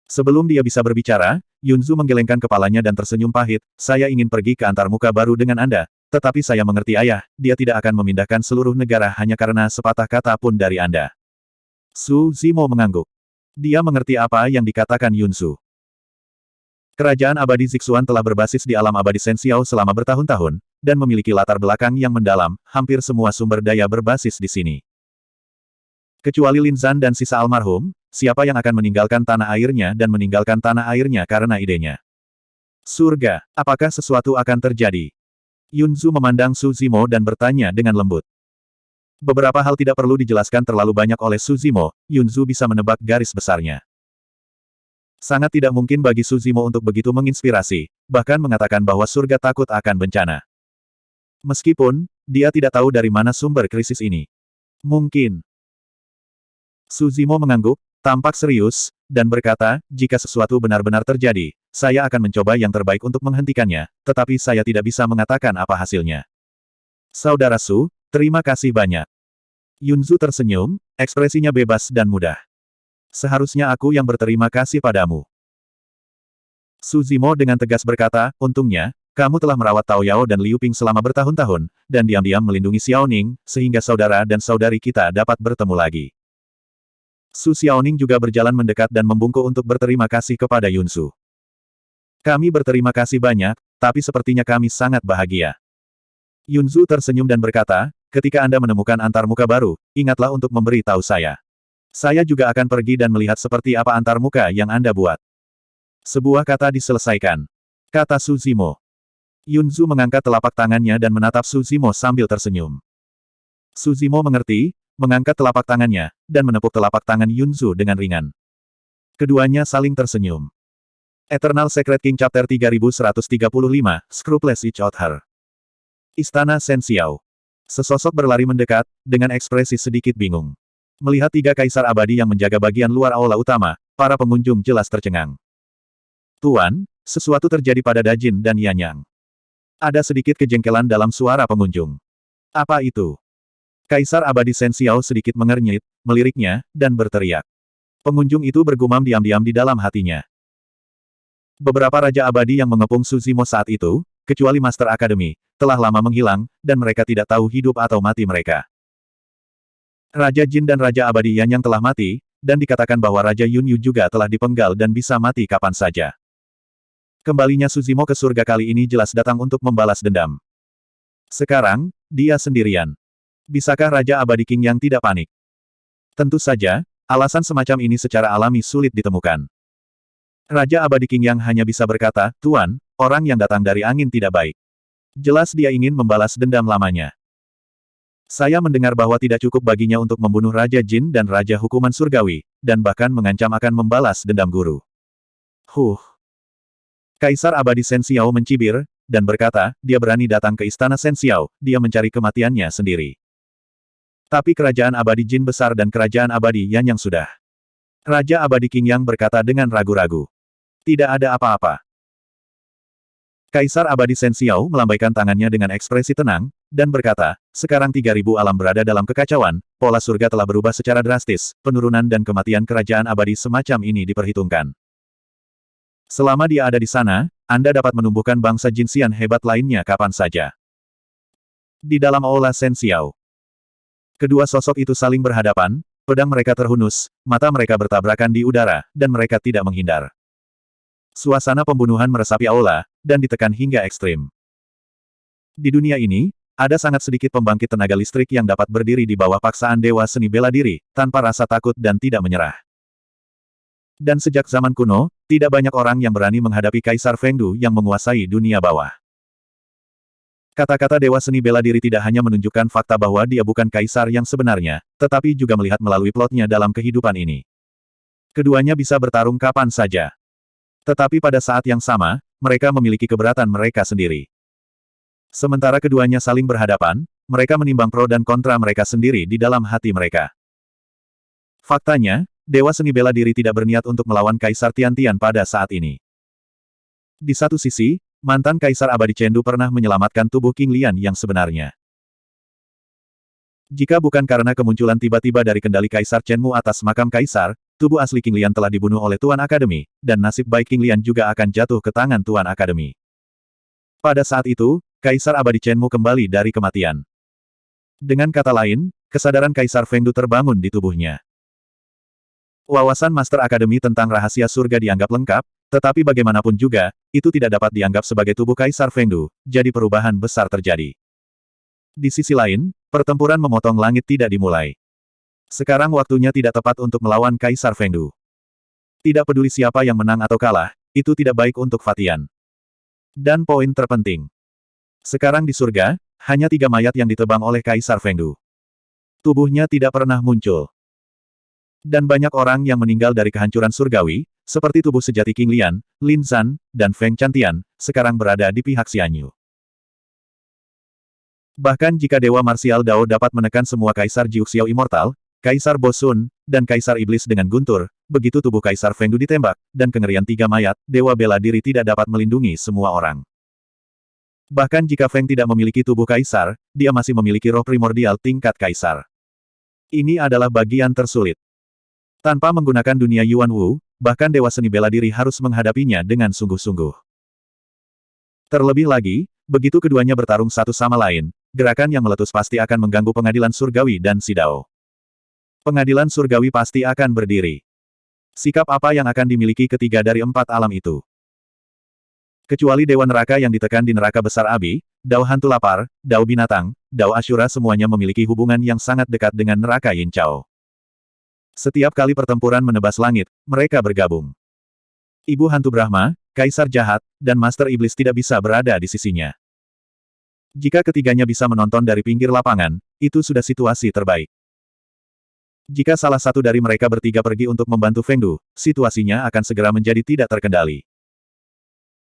Sebelum dia bisa berbicara, Yunzu menggelengkan kepalanya dan tersenyum pahit, saya ingin pergi ke antarmuka baru dengan Anda, tetapi saya mengerti ayah, dia tidak akan memindahkan seluruh negara hanya karena sepatah kata pun dari Anda. Suzimo mengangguk. Dia mengerti apa yang dikatakan Yunzu. Kerajaan abadi Zixuan telah berbasis di alam abadi Shen Xiao selama bertahun-tahun, dan memiliki latar belakang yang mendalam, hampir semua sumber daya berbasis di sini. Kecuali Lin Zan dan sisa almarhum, siapa yang akan meninggalkan tanah airnya dan meninggalkan tanah airnya karena idenya? Surga, apakah sesuatu akan terjadi? Yunzu memandang Suzimo dan bertanya dengan lembut. Beberapa hal tidak perlu dijelaskan terlalu banyak oleh Suzimo, Yunzu bisa menebak garis besarnya. Sangat tidak mungkin bagi Suzimo untuk begitu menginspirasi, bahkan mengatakan bahwa surga takut akan bencana. Meskipun, dia tidak tahu dari mana sumber krisis ini. Mungkin. Suzimo mengangguk, tampak serius, dan berkata, jika sesuatu benar-benar terjadi, saya akan mencoba yang terbaik untuk menghentikannya, tetapi saya tidak bisa mengatakan apa hasilnya. Saudara Su, terima kasih banyak. Yunzu tersenyum, ekspresinya bebas dan mudah. Seharusnya aku yang berterima kasih padamu. Suzimo dengan tegas berkata, untungnya, kamu telah merawat Tao Yao dan Liu Ping selama bertahun-tahun, dan diam-diam melindungi Xiaoning, sehingga saudara dan saudari kita dapat bertemu lagi. Su Xiaoning juga berjalan mendekat dan membungkuk untuk berterima kasih kepada Yunzu. Kami berterima kasih banyak, tapi sepertinya kami sangat bahagia. Yunzu tersenyum dan berkata, ketika Anda menemukan antarmuka baru, ingatlah untuk memberi tahu saya. Saya juga akan pergi dan melihat seperti apa antarmuka yang Anda buat. Sebuah kata diselesaikan. Kata Suzimo. Yunzu mengangkat telapak tangannya dan menatap Suzimo sambil tersenyum. Suzimo mengerti, mengangkat telapak tangannya, dan menepuk telapak tangan Yunzu dengan ringan. Keduanya saling tersenyum. Eternal Secret King Chapter 3135, Scrupulous Each Other. Istana Shen Xiao. Sesosok berlari mendekat, dengan ekspresi sedikit bingung. Melihat tiga kaisar abadi yang menjaga bagian luar aula utama, para pengunjung jelas tercengang. Tuan, sesuatu terjadi pada Dajin dan Yanyang. Ada sedikit kejengkelan dalam suara pengunjung. Apa itu? Kaisar abadi Shen Xiao sedikit mengernyit, meliriknya, dan berteriak. Pengunjung itu bergumam diam-diam di dalam hatinya. Beberapa raja abadi yang mengepung Suzimo saat itu, kecuali Master Akademi, telah lama menghilang, dan mereka tidak tahu hidup atau mati mereka. Raja Jin dan Raja Abadi Yanyang telah mati, dan dikatakan bahwa Raja Yunyu juga telah dipenggal dan bisa mati kapan saja. Kembalinya Suzimo ke surga kali ini jelas datang untuk membalas dendam. Sekarang, dia sendirian. Bisakah Raja Abadi King yang tidak panik? Tentu saja, alasan semacam ini secara alami sulit ditemukan. Raja Abadi King yang hanya bisa berkata, Tuan, orang yang datang dari angin tidak baik. Jelas dia ingin membalas dendam lamanya. Saya mendengar bahwa tidak cukup baginya untuk membunuh Raja Jin dan Raja Hukuman Surgawi, dan bahkan mengancam akan membalas dendam guru. Huh. Kaisar Abadi Shen Xiao mencibir, dan berkata, dia berani datang ke istana Shen Xiao, dia mencari kematiannya sendiri. Tapi kerajaan abadi Jin besar dan kerajaan abadi Yan yang sudah. Raja abadi Qing Yang berkata dengan ragu-ragu. Tidak ada apa-apa. Kaisar abadi Shen Xiao melambaikan tangannya dengan ekspresi tenang, dan berkata, sekarang 3.000 alam berada dalam kekacauan, pola surga telah berubah secara drastis, penurunan dan kematian kerajaan abadi semacam ini diperhitungkan. Selama dia ada di sana, Anda dapat menumbuhkan bangsa Jinxian hebat lainnya kapan saja. Di dalam aula Shen Xiao. Kedua sosok itu saling berhadapan, pedang mereka terhunus, mata mereka bertabrakan di udara, dan mereka tidak menghindar. Suasana pembunuhan meresapi aula, dan ditekan hingga ekstrim. Di dunia ini, ada sangat sedikit pembangkit tenaga listrik yang dapat berdiri di bawah paksaan dewa seni bela diri, tanpa rasa takut dan tidak menyerah. Dan sejak zaman kuno, tidak banyak orang yang berani menghadapi Kaisar Fengdu yang menguasai dunia bawah. Kata-kata dewa seni bela diri tidak hanya menunjukkan fakta bahwa dia bukan kaisar yang sebenarnya, tetapi juga melihat melalui plotnya dalam kehidupan ini. Keduanya bisa bertarung kapan saja. Tetapi pada saat yang sama, mereka memiliki keberatan mereka sendiri. Sementara keduanya saling berhadapan, mereka menimbang pro dan kontra mereka sendiri di dalam hati mereka. Faktanya, dewa seni bela diri tidak berniat untuk melawan Kaisar Tiantian pada saat ini. Di satu sisi, mantan Kaisar Abadi Chengdu pernah menyelamatkan tubuh King Lian yang sebenarnya. Jika bukan karena kemunculan tiba-tiba dari kendali Kaisar Chenmu atas makam Kaisar, tubuh asli King Lian telah dibunuh oleh Tuan Akademi, dan nasib baik King Lian juga akan jatuh ke tangan Tuan Akademi. Pada saat itu, Kaisar Abadi Chenmu kembali dari kematian. Dengan kata lain, kesadaran Kaisar Fengdu terbangun di tubuhnya. Wawasan Master Akademi tentang rahasia surga dianggap lengkap, tetapi bagaimanapun juga, itu tidak dapat dianggap sebagai tubuh Kaisar Fengdu, jadi perubahan besar terjadi. Di sisi lain, pertempuran memotong langit tidak dimulai. Sekarang waktunya tidak tepat untuk melawan Kaisar Fengdu. Tidak peduli siapa yang menang atau kalah, itu tidak baik untuk Fatian. Dan poin terpenting. Sekarang di surga, hanya 3 mayat yang ditebang oleh Kaisar Fengdu. Tubuhnya tidak pernah muncul. Dan banyak orang yang meninggal dari kehancuran surgawi, seperti tubuh sejati King Lian, Lin Zan, dan Feng Chantian, sekarang berada di pihak Xianyu. Bahkan jika Dewa Marsial Dao dapat menekan semua Kaisar Jiuxiao Immortal, Kaisar Bosun, dan Kaisar Iblis dengan guntur, begitu tubuh Kaisar Fengdu ditembak, dan kengerian 3 mayat, Dewa Bela Diri tidak dapat melindungi semua orang. Bahkan jika Feng tidak memiliki tubuh Kaisar, dia masih memiliki roh primordial tingkat Kaisar. Ini adalah bagian tersulit. Tanpa menggunakan dunia Yuan Wu, bahkan Dewa Seni Bela Diri harus menghadapinya dengan sungguh-sungguh. Terlebih lagi, begitu keduanya bertarung satu sama lain, gerakan yang meletus pasti akan mengganggu pengadilan surgawi dan Sidao. Pengadilan surgawi pasti akan berdiri. Sikap apa yang akan dimiliki ketiga dari 4 alam itu? Kecuali Dewa Neraka yang ditekan di neraka besar Abi, Dao Hantu Lapar, Dao Binatang, Dao Asyura semuanya memiliki hubungan yang sangat dekat dengan neraka Yin Chao. Setiap kali pertempuran menebas langit, mereka bergabung. Ibu Hantu Brahma, Kaisar Jahat, dan Master Iblis tidak bisa berada di sisinya. Jika ketiganya bisa menonton dari pinggir lapangan, itu sudah situasi terbaik. Jika salah satu dari mereka bertiga pergi untuk membantu Fengdu, situasinya akan segera menjadi tidak terkendali.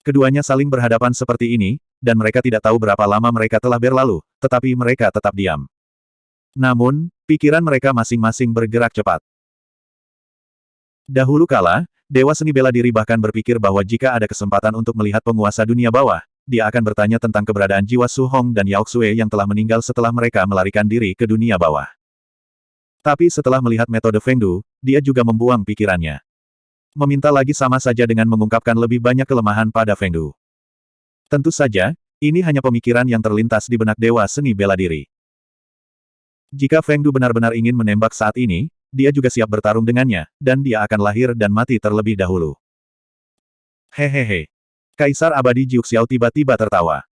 Keduanya saling berhadapan seperti ini, dan mereka tidak tahu berapa lama mereka telah berlalu, tetapi mereka tetap diam. Namun, pikiran mereka masing-masing bergerak cepat. Dahulu kala, Dewa Seni Bela Diri bahkan berpikir bahwa jika ada kesempatan untuk melihat penguasa dunia bawah, dia akan bertanya tentang keberadaan jiwa Su Hong dan Yao Xue yang telah meninggal setelah mereka melarikan diri ke dunia bawah. Tapi setelah melihat metode Fengdu, dia juga membuang pikirannya. Meminta lagi sama saja dengan mengungkapkan lebih banyak kelemahan pada Fengdu. Tentu saja, ini hanya pemikiran yang terlintas di benak Dewa Seni Bela Diri. Jika Fengdu benar-benar ingin menembak saat ini, dia juga siap bertarung dengannya, dan dia akan lahir dan mati terlebih dahulu. Hehehe. Kaisar Abadi Jiuxiao tiba-tiba tertawa.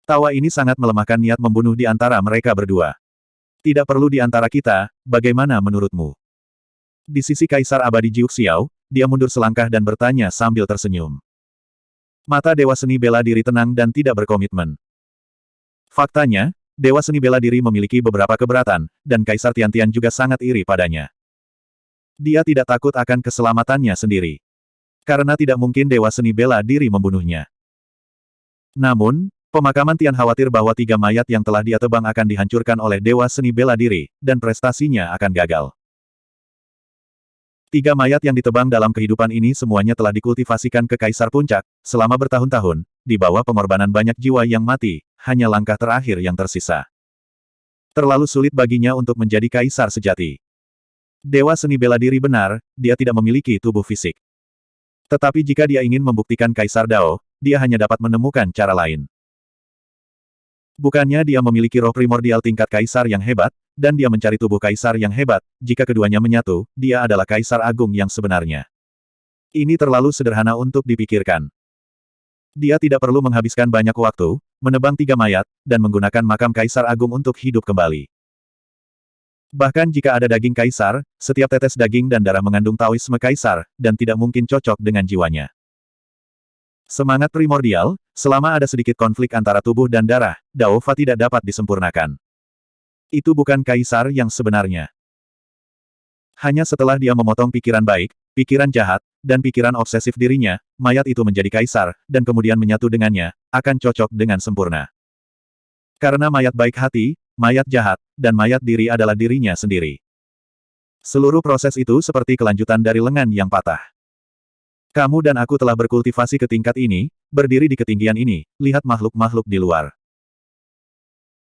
Tawa ini sangat melemahkan niat membunuh di antara mereka berdua. Tidak perlu di antara kita, bagaimana menurutmu? Di sisi Kaisar Abadi Jiuxiao, dia mundur selangkah dan bertanya sambil tersenyum. Mata Dewa Seni Bela Diri tenang dan tidak berkomitmen. Faktanya, Dewa Seni Bela Diri memiliki beberapa keberatan, dan Kaisar Tiantian juga sangat iri padanya. Dia tidak takut akan keselamatannya sendiri. Karena tidak mungkin Dewa Seni Bela Diri membunuhnya. Namun, pemakaman Tian khawatir bahwa 3 mayat yang telah dia tebang akan dihancurkan oleh Dewa Seni Bela Diri, dan prestasinya akan gagal. 3 mayat yang ditebang dalam kehidupan ini semuanya telah dikultivasikan ke Kaisar Puncak, selama bertahun-tahun, di bawah pengorbanan banyak jiwa yang mati, hanya langkah terakhir yang tersisa. Terlalu sulit baginya untuk menjadi Kaisar sejati. Dewa Seni Bela Diri benar, dia tidak memiliki tubuh fisik. Tetapi jika dia ingin membuktikan Kaisar Dao, dia hanya dapat menemukan cara lain. Bukannya dia memiliki roh primordial tingkat Kaisar yang hebat, dan dia mencari tubuh Kaisar yang hebat, jika keduanya menyatu, dia adalah Kaisar Agung yang sebenarnya. Ini terlalu sederhana untuk dipikirkan. Dia tidak perlu menghabiskan banyak waktu, menebang 3 mayat, dan menggunakan makam Kaisar Agung untuk hidup kembali. Bahkan jika ada daging Kaisar, setiap tetes daging dan darah mengandung Taoisme Kaisar, dan tidak mungkin cocok dengan jiwanya. Semangat primordial, selama ada sedikit konflik antara tubuh dan darah, Dao Fa tidak dapat disempurnakan. Itu bukan Kaisar yang sebenarnya. Hanya setelah dia memotong pikiran baik, pikiran jahat, dan pikiran obsesif dirinya, mayat itu menjadi Kaisar, dan kemudian menyatu dengannya, akan cocok dengan sempurna. Karena mayat baik hati, mayat jahat, dan mayat diri adalah dirinya sendiri. Seluruh proses itu seperti kelanjutan dari lengan yang patah. Kamu dan aku telah berkultivasi ke tingkat ini, berdiri di ketinggian ini, lihat makhluk-makhluk di luar.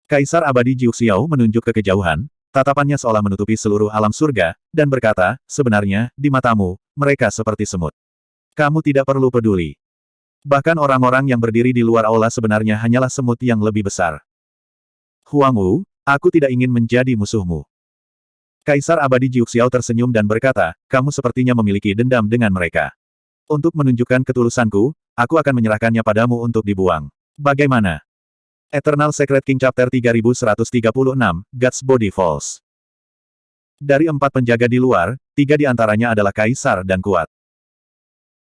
Kaisar Abadi Jiuxiao menunjuk ke kejauhan, tatapannya seolah menutupi seluruh alam surga, dan berkata, sebenarnya, di matamu, mereka seperti semut. Kamu tidak perlu peduli. Bahkan orang-orang yang berdiri di luar aula sebenarnya hanyalah semut yang lebih besar. Huang Wu, aku tidak ingin menjadi musuhmu. Kaisar Abadi Jiuxiao tersenyum dan berkata, kamu sepertinya memiliki dendam dengan mereka. Untuk menunjukkan ketulusanku, aku akan menyerahkannya padamu untuk dibuang. Bagaimana? Eternal Secret King Chapter 3136, God's Body Falls. Dari 4 penjaga di luar, 3 di antaranya adalah Kaisar dan kuat.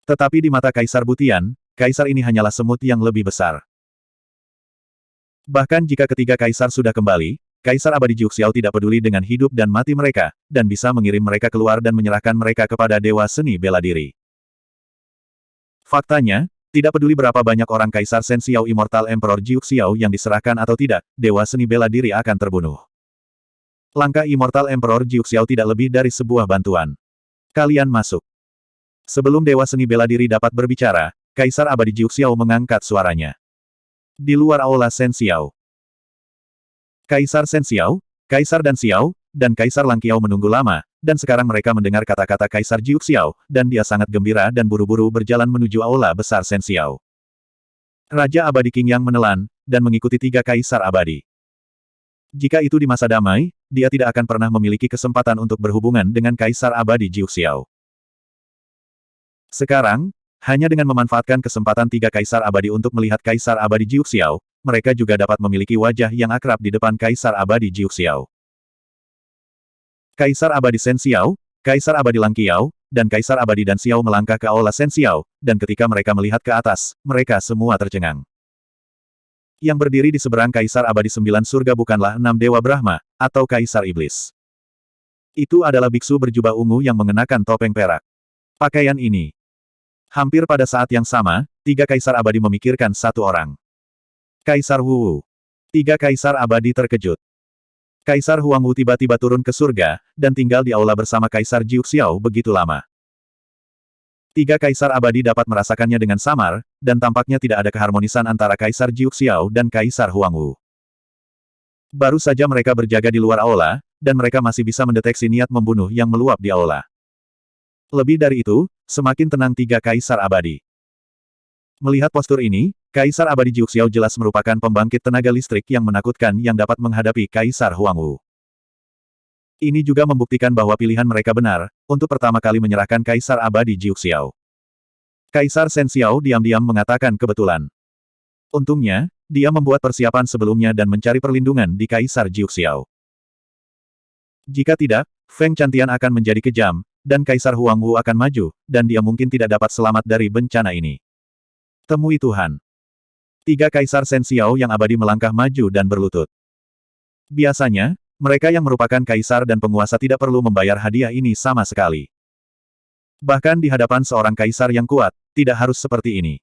Tetapi di mata Kaisar Butian, Kaisar ini hanyalah semut yang lebih besar. Bahkan jika ketiga Kaisar sudah kembali, Kaisar Abadi Jiuxiao tidak peduli dengan hidup dan mati mereka, dan bisa mengirim mereka keluar dan menyerahkan mereka kepada Dewa Seni Bela Diri. Faktanya, tidak peduli berapa banyak orang Kaisar Shen Xiao Immortal Emperor Jiuxiao yang diserahkan atau tidak, Dewa Seni Bela Diri akan terbunuh. Langkah Immortal Emperor Jiuxiao tidak lebih dari sebuah bantuan. Kalian masuk. Sebelum Dewa Seni Bela Diri dapat berbicara, Kaisar Abadi Jiuxiao mengangkat suaranya. Di luar aula Shen Xiao. Kaisar Shen Xiao, Kaisar Dan Xiao, dan Kaisar Lang Qiao menunggu lama, dan sekarang mereka mendengar kata-kata Kaisar Jiuxiao, dan dia sangat gembira dan buru-buru berjalan menuju aula besar Shen Xiao. Raja Abadi Qing Yang menelan, dan mengikuti 3 Kaisar Abadi. Jika itu di masa damai, dia tidak akan pernah memiliki kesempatan untuk berhubungan dengan Kaisar Abadi Jiuxiao. Sekarang, hanya dengan memanfaatkan kesempatan 3 Kaisar Abadi untuk melihat Kaisar Abadi Jiuxiao, mereka juga dapat memiliki wajah yang akrab di depan Kaisar Abadi Jiuxiao. Kaisar Abadi Shen Xiao, Kaisar Abadi Lang Qiao, dan Kaisar Abadi Dan Xiao melangkah ke aula Shen Xiao, dan ketika mereka melihat ke atas, mereka semua tercengang. Yang berdiri di seberang Kaisar Abadi 9 surga bukanlah 6 Dewa Brahma, atau Kaisar Iblis. Itu adalah biksu berjubah ungu yang mengenakan topeng perak. Pakaian ini. Hampir pada saat yang sama, 3 Kaisar Abadi memikirkan satu orang. Kaisar Wu. 3 Kaisar Abadi terkejut. Kaisar Huang Wu tiba-tiba turun ke surga, dan tinggal di aula bersama Kaisar Jiuxiao begitu lama. 3 Kaisar Abadi dapat merasakannya dengan samar, dan tampaknya tidak ada keharmonisan antara Kaisar Jiuxiao dan Kaisar Huang Wu. Baru saja mereka berjaga di luar aula, dan mereka masih bisa mendeteksi niat membunuh yang meluap di aula. Lebih dari itu, semakin tenang 3 Kaisar Abadi. Melihat postur ini, Kaisar Abadi Jiuxiao jelas merupakan pembangkit tenaga listrik yang menakutkan yang dapat menghadapi Kaisar Huang Wu. Ini juga membuktikan bahwa pilihan mereka benar, untuk pertama kali menyerahkan Kaisar Abadi Jiuxiao. Kaisar Shen Xiao diam-diam mengatakan kebetulan. Untungnya, dia membuat persiapan sebelumnya dan mencari perlindungan di Kaisar Jiuxiao. Jika tidak, Feng Chantian akan menjadi kejam, dan Kaisar Huang Wu akan maju, dan dia mungkin tidak dapat selamat dari bencana ini. Temui Tuhan. 3 Kaisar Shen Xiao yang abadi melangkah maju dan berlutut. Biasanya, mereka yang merupakan kaisar dan penguasa tidak perlu membayar hadiah ini sama sekali. Bahkan di hadapan seorang kaisar yang kuat, tidak harus seperti ini.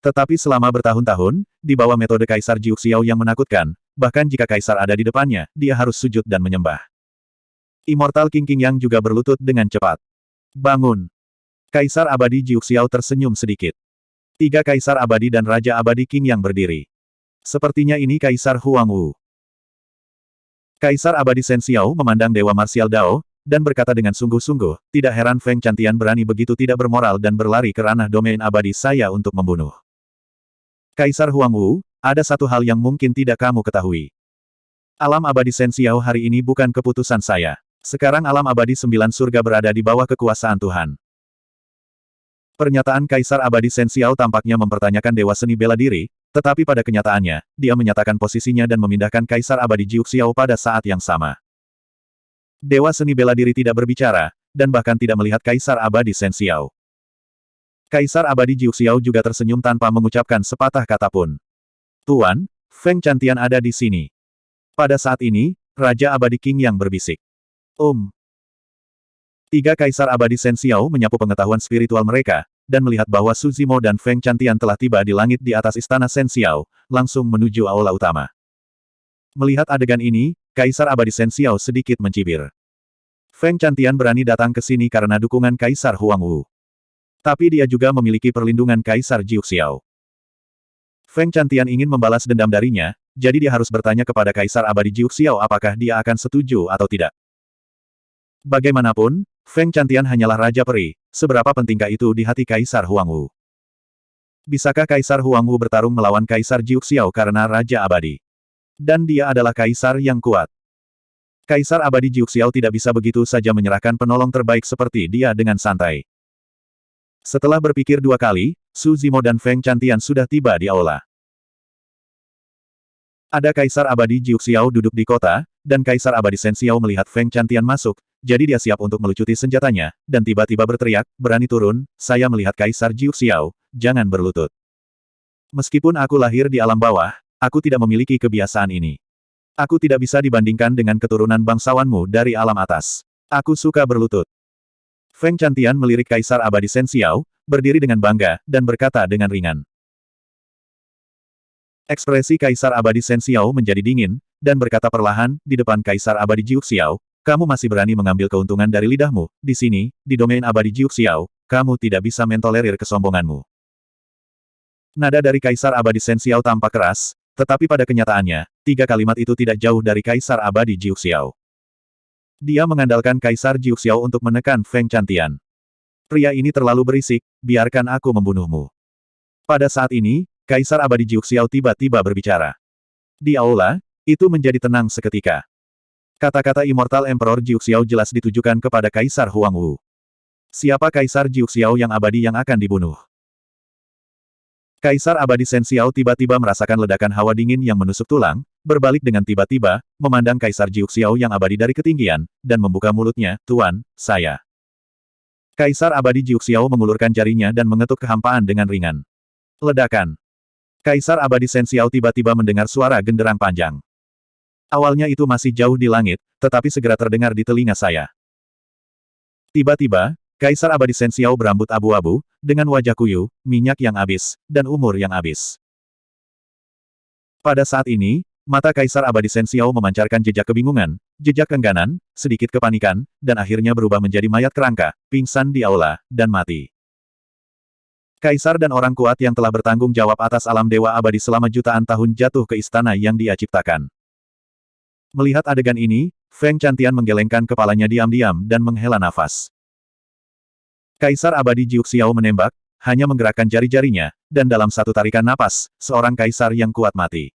Tetapi selama bertahun-tahun, di bawah metode Kaisar Jiuxiao yang menakutkan, bahkan jika kaisar ada di depannya, dia harus sujud dan menyembah. Immortal King Qingyang juga berlutut dengan cepat. Bangun! Kaisar abadi Jiuxiao tersenyum sedikit. 3 kaisar abadi dan raja abadi Qingyang berdiri. Sepertinya ini Kaisar Huang Wu. Kaisar abadi Shen Xiao memandang Dewa Marsial Dao, dan berkata dengan sungguh-sungguh, tidak heran Feng Chantian berani begitu tidak bermoral dan berlari ke ranah domain abadi saya untuk membunuh. Kaisar Huang Wu, ada satu hal yang mungkin tidak kamu ketahui. Alam abadi Shen Xiao hari ini bukan keputusan saya. Sekarang alam abadi 9 surga berada di bawah kekuasaan Tuhan. Pernyataan Kaisar abadi Shen Xiao tampaknya mempertanyakan Dewa Seni Bela Diri, tetapi pada kenyataannya, dia menyatakan posisinya dan memindahkan Kaisar abadi Jiuxiao pada saat yang sama. Dewa Seni Bela Diri tidak berbicara, dan bahkan tidak melihat Kaisar abadi Shen Xiao. Kaisar abadi Jiuxiao juga tersenyum tanpa mengucapkan sepatah kata pun. Tuan, Feng Chantian ada di sini. Pada saat ini, Raja abadi Qingyang berbisik. 3 kaisar abadi Shen Xiao menyapu pengetahuan spiritual mereka, dan melihat bahwa Su Zimo dan Feng Chantian telah tiba di langit di atas istana Shen Xiao, langsung menuju aula utama. Melihat adegan ini, Kaisar abadi Shen Xiao sedikit mencibir. Feng Chantian berani datang ke sini karena dukungan Kaisar Huang Wu. Tapi dia juga memiliki perlindungan Kaisar Jiuxiao. Feng Chantian ingin membalas dendam darinya, jadi dia harus bertanya kepada Kaisar abadi Jiuxiao apakah dia akan setuju atau tidak. Bagaimanapun, Feng Chantian hanyalah Raja Peri, seberapa pentingkah itu di hati Kaisar Huang Wu? Bisakah Kaisar Huang Wu bertarung melawan Kaisar Jiuxiao karena Raja Abadi? Dan dia adalah Kaisar yang kuat. Kaisar abadi Jiuxiao tidak bisa begitu saja menyerahkan penolong terbaik seperti dia dengan santai. Setelah berpikir 2 kali, Su Zimo dan Feng Chantian sudah tiba di aula. Ada Kaisar abadi Jiuxiao duduk di kota, dan Kaisar abadi Shen Xiao melihat Feng Chantian masuk, jadi dia siap untuk melucuti senjatanya, dan tiba-tiba berteriak, berani turun, saya melihat Kaisar Jiuxiao, jangan berlutut. Meskipun aku lahir di alam bawah, aku tidak memiliki kebiasaan ini. Aku tidak bisa dibandingkan dengan keturunan bangsawanmu dari alam atas. Aku suka berlutut. Feng Chantian melirik Kaisar abadi Shen Xiao, berdiri dengan bangga, dan berkata dengan ringan. Ekspresi Kaisar abadi Shen Xiao menjadi dingin, dan berkata perlahan, di depan Kaisar abadi Jiuxiao, kamu masih berani mengambil keuntungan dari lidahmu, di sini, di domain abadi Jiuxiao, kamu tidak bisa mentolerir kesombonganmu. Nada dari Kaisar abadi Shen Xiao tampak keras, tetapi pada kenyataannya, 3 kalimat itu tidak jauh dari Kaisar abadi Jiuxiao. Dia mengandalkan Kaisar Jiuxiao untuk menekan Feng Chantian. Pria ini terlalu berisik, biarkan aku membunuhmu. Pada saat ini, Kaisar abadi Jiuxiao tiba-tiba berbicara. Di aula, itu menjadi tenang seketika. Kata-kata Immortal Emperor Jiuxiao jelas ditujukan kepada Kaisar Huang Wu. Siapa Kaisar Jiuxiao yang abadi yang akan dibunuh? Kaisar abadi Shen Xiao tiba-tiba merasakan ledakan hawa dingin yang menusuk tulang, berbalik dengan tiba-tiba, memandang Kaisar Jiuxiao yang abadi dari ketinggian, dan membuka mulutnya, Tuan, saya. Kaisar abadi Jiuxiao mengulurkan jarinya dan mengetuk kehampaan dengan ringan. Ledakan. Kaisar abadi Shen Xiao tiba-tiba mendengar suara genderang panjang. Awalnya itu masih jauh di langit, tetapi segera terdengar di telinga saya. Tiba-tiba, Kaisar abadi Shen Xiao berambut abu-abu, dengan wajah kuyu, minyak yang habis, dan umur yang habis. Pada saat ini, mata Kaisar abadi Shen Xiao memancarkan jejak kebingungan, jejak keengganan, sedikit kepanikan, dan akhirnya berubah menjadi mayat kerangka, pingsan di aula, dan mati. Kaisar dan orang kuat yang telah bertanggung jawab atas alam dewa abadi selama jutaan tahun jatuh ke istana yang dia ciptakan. Melihat adegan ini, Feng Chantian menggelengkan kepalanya diam-diam dan menghela nafas. Kaisar abadi Jiuxiao menembak, hanya menggerakkan jari-jarinya, dan dalam satu tarikan napas, seorang kaisar yang kuat mati.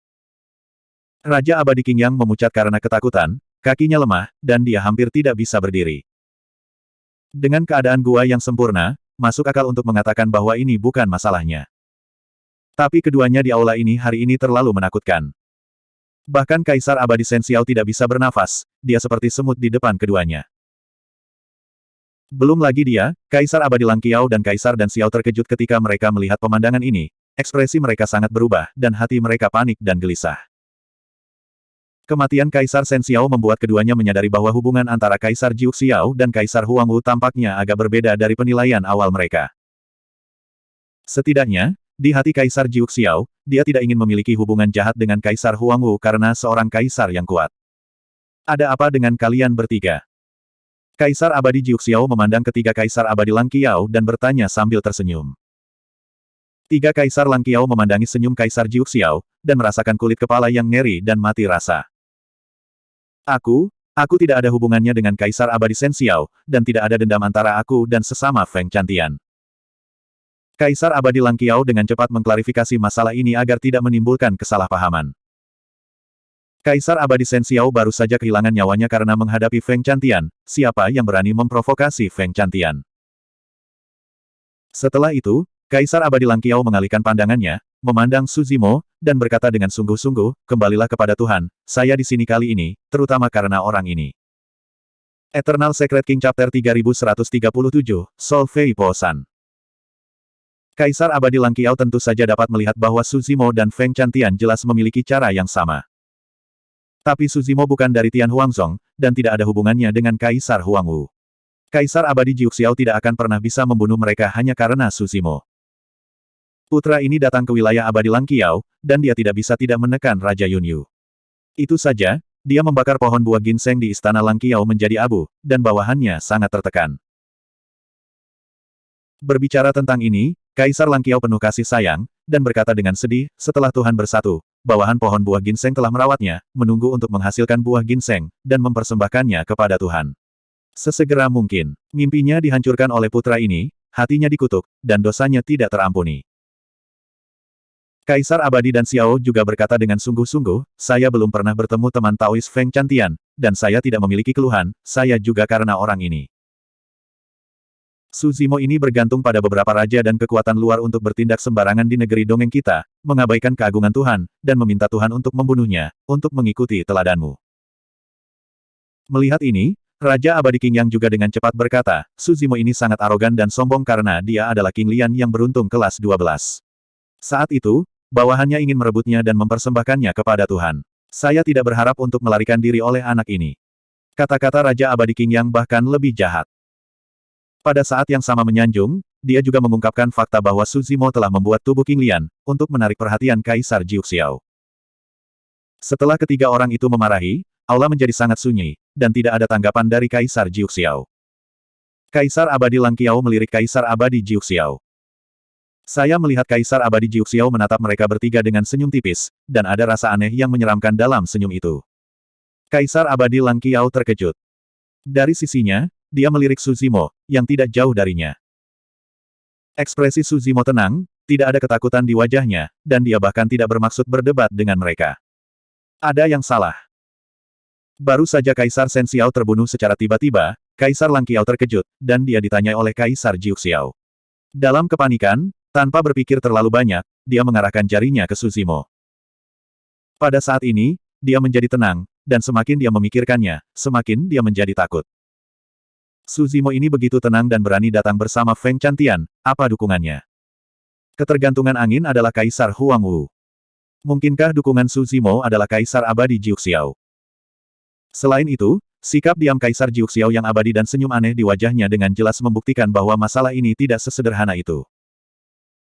Raja abadi Qingyang memucat karena ketakutan, kakinya lemah, dan dia hampir tidak bisa berdiri. Dengan keadaan gua yang sempurna, masuk akal untuk mengatakan bahwa ini bukan masalahnya. Tapi keduanya di aula ini hari ini terlalu menakutkan. Bahkan Kaisar abadi Shen Xiao tidak bisa bernafas, dia seperti semut di depan keduanya. Belum lagi dia, Kaisar abadi Lang Qiao dan Kaisar Dan Xiao terkejut ketika mereka melihat pemandangan ini, ekspresi mereka sangat berubah, dan hati mereka panik dan gelisah. Kematian Kaisar Shen Xiao membuat keduanya menyadari bahwa hubungan antara Kaisar Jiu Xiao dan Kaisar Huangwu tampaknya agak berbeda dari penilaian awal mereka. Setidaknya, di hati Kaisar Jiu Xiao, dia tidak ingin memiliki hubungan jahat dengan Kaisar Huangwu karena seorang kaisar yang kuat. Ada apa dengan kalian bertiga? Kaisar Abadi Jiu Xiao memandang ketiga Kaisar Abadi Lang Qiao dan bertanya sambil tersenyum. Tiga Kaisar Lang Qiao memandangi senyum Kaisar Jiu Xiao, dan merasakan kulit kepala yang ngeri dan mati rasa. Aku tidak ada hubungannya dengan Kaisar Abadi Shen Xiao, dan tidak ada dendam antara aku dan sesama Feng Chantian. Kaisar Abadi Lang Qiao dengan cepat mengklarifikasi masalah ini agar tidak menimbulkan kesalahpahaman. Kaisar Abadi Shen Xiao baru saja kehilangan nyawanya karena menghadapi Feng Chantian, siapa yang berani memprovokasi Feng Chantian? Setelah itu, Kaisar Abadi Lang Qiao mengalihkan pandangannya, memandang Su Zimo, dan berkata dengan sungguh-sungguh, kembalilah kepada Tuhan, saya di sini kali ini, terutama karena orang ini. Eternal Secret King Chapter 3137, Sol Fei Po San. Kaisar Abadi Lang Qiao tentu saja dapat melihat bahwa Su Zimo dan Feng Chantian jelas memiliki cara yang sama. Tapi Su Zimo bukan dari Tian Huangzong, dan tidak ada hubungannya dengan Kaisar Huangwu. Kaisar Abadi Jiu Xiao tidak akan pernah bisa membunuh mereka hanya karena Su Zimo. Putra ini datang ke wilayah Abadi Lang Qiao, dan dia tidak bisa tidak menekan Raja Yunyu. Itu saja, dia membakar pohon buah ginseng di istana Lang Qiao menjadi abu, dan bawahannya sangat tertekan. Berbicara tentang ini, Kaisar Lang Qiao penuh kasih sayang, dan berkata dengan sedih, setelah Tuhan bersatu, bawahan pohon buah ginseng telah merawatnya, menunggu untuk menghasilkan buah ginseng, dan mempersembahkannya kepada Tuhan. Sesegera mungkin, mimpinya dihancurkan oleh putra ini, hatinya dikutuk, dan dosanya tidak terampuni. Kaisar Abadi dan Xiao juga berkata dengan sungguh-sungguh, saya belum pernah bertemu teman Taois Feng Chantian, dan saya tidak memiliki keluhan, saya juga karena orang ini. Su Zimo ini bergantung pada beberapa raja dan kekuatan luar untuk bertindak sembarangan di negeri dongeng kita, mengabaikan keagungan Tuhan, dan meminta Tuhan untuk membunuhnya, untuk mengikuti teladanmu. Melihat ini, Raja Abadi King Yang juga dengan cepat berkata, Su Zimo ini sangat arogan dan sombong karena dia adalah King Lian yang beruntung kelas 12. Saat itu, bawahannya ingin merebutnya dan mempersembahkannya kepada Tuhan. Saya tidak berharap untuk melarikan diri oleh anak ini. Kata-kata Raja Abadi King Yang bahkan lebih jahat. Pada saat yang sama menyanjung, dia juga mengungkapkan fakta bahwa Su Zimo telah membuat tubuh King Lian, untuk menarik perhatian Kaisar Jiu Xiao. Setelah ketiga orang itu memarahi, aula menjadi sangat sunyi, dan tidak ada tanggapan dari Kaisar Jiu Xiao. Kaisar Abadi Lang Qiao melirik Kaisar Abadi Jiu Xiao. Saya melihat Kaisar Abadi Jiu Xiao menatap mereka bertiga dengan senyum tipis, dan ada rasa aneh yang menyeramkan dalam senyum itu. Kaisar Abadi Lang Qiao terkejut. Dari sisinya, dia melirik Su Zimo, yang tidak jauh darinya. Ekspresi Su Zimo tenang, tidak ada ketakutan di wajahnya, dan dia bahkan tidak bermaksud berdebat dengan mereka. Ada yang salah. Baru saja Kaisar Shen Xiao terbunuh secara tiba-tiba, Kaisar Lang Qiao terkejut, dan dia ditanyai oleh Kaisar Jiu Xiao. Dalam kepanikan, tanpa berpikir terlalu banyak, dia mengarahkan jarinya ke Su Zimo. Pada saat ini, dia menjadi tenang, dan semakin dia memikirkannya, semakin dia menjadi takut. Su Zimo ini begitu tenang dan berani datang bersama Feng Chantian, apa dukungannya? Ketergantungan angin adalah Kaisar Huangwu. Mungkinkah dukungan Su Zimo adalah Kaisar Abadi Jiu Xiao? Selain itu, sikap diam Kaisar Jiu Xiao yang abadi dan senyum aneh di wajahnya dengan jelas membuktikan bahwa masalah ini tidak sesederhana itu.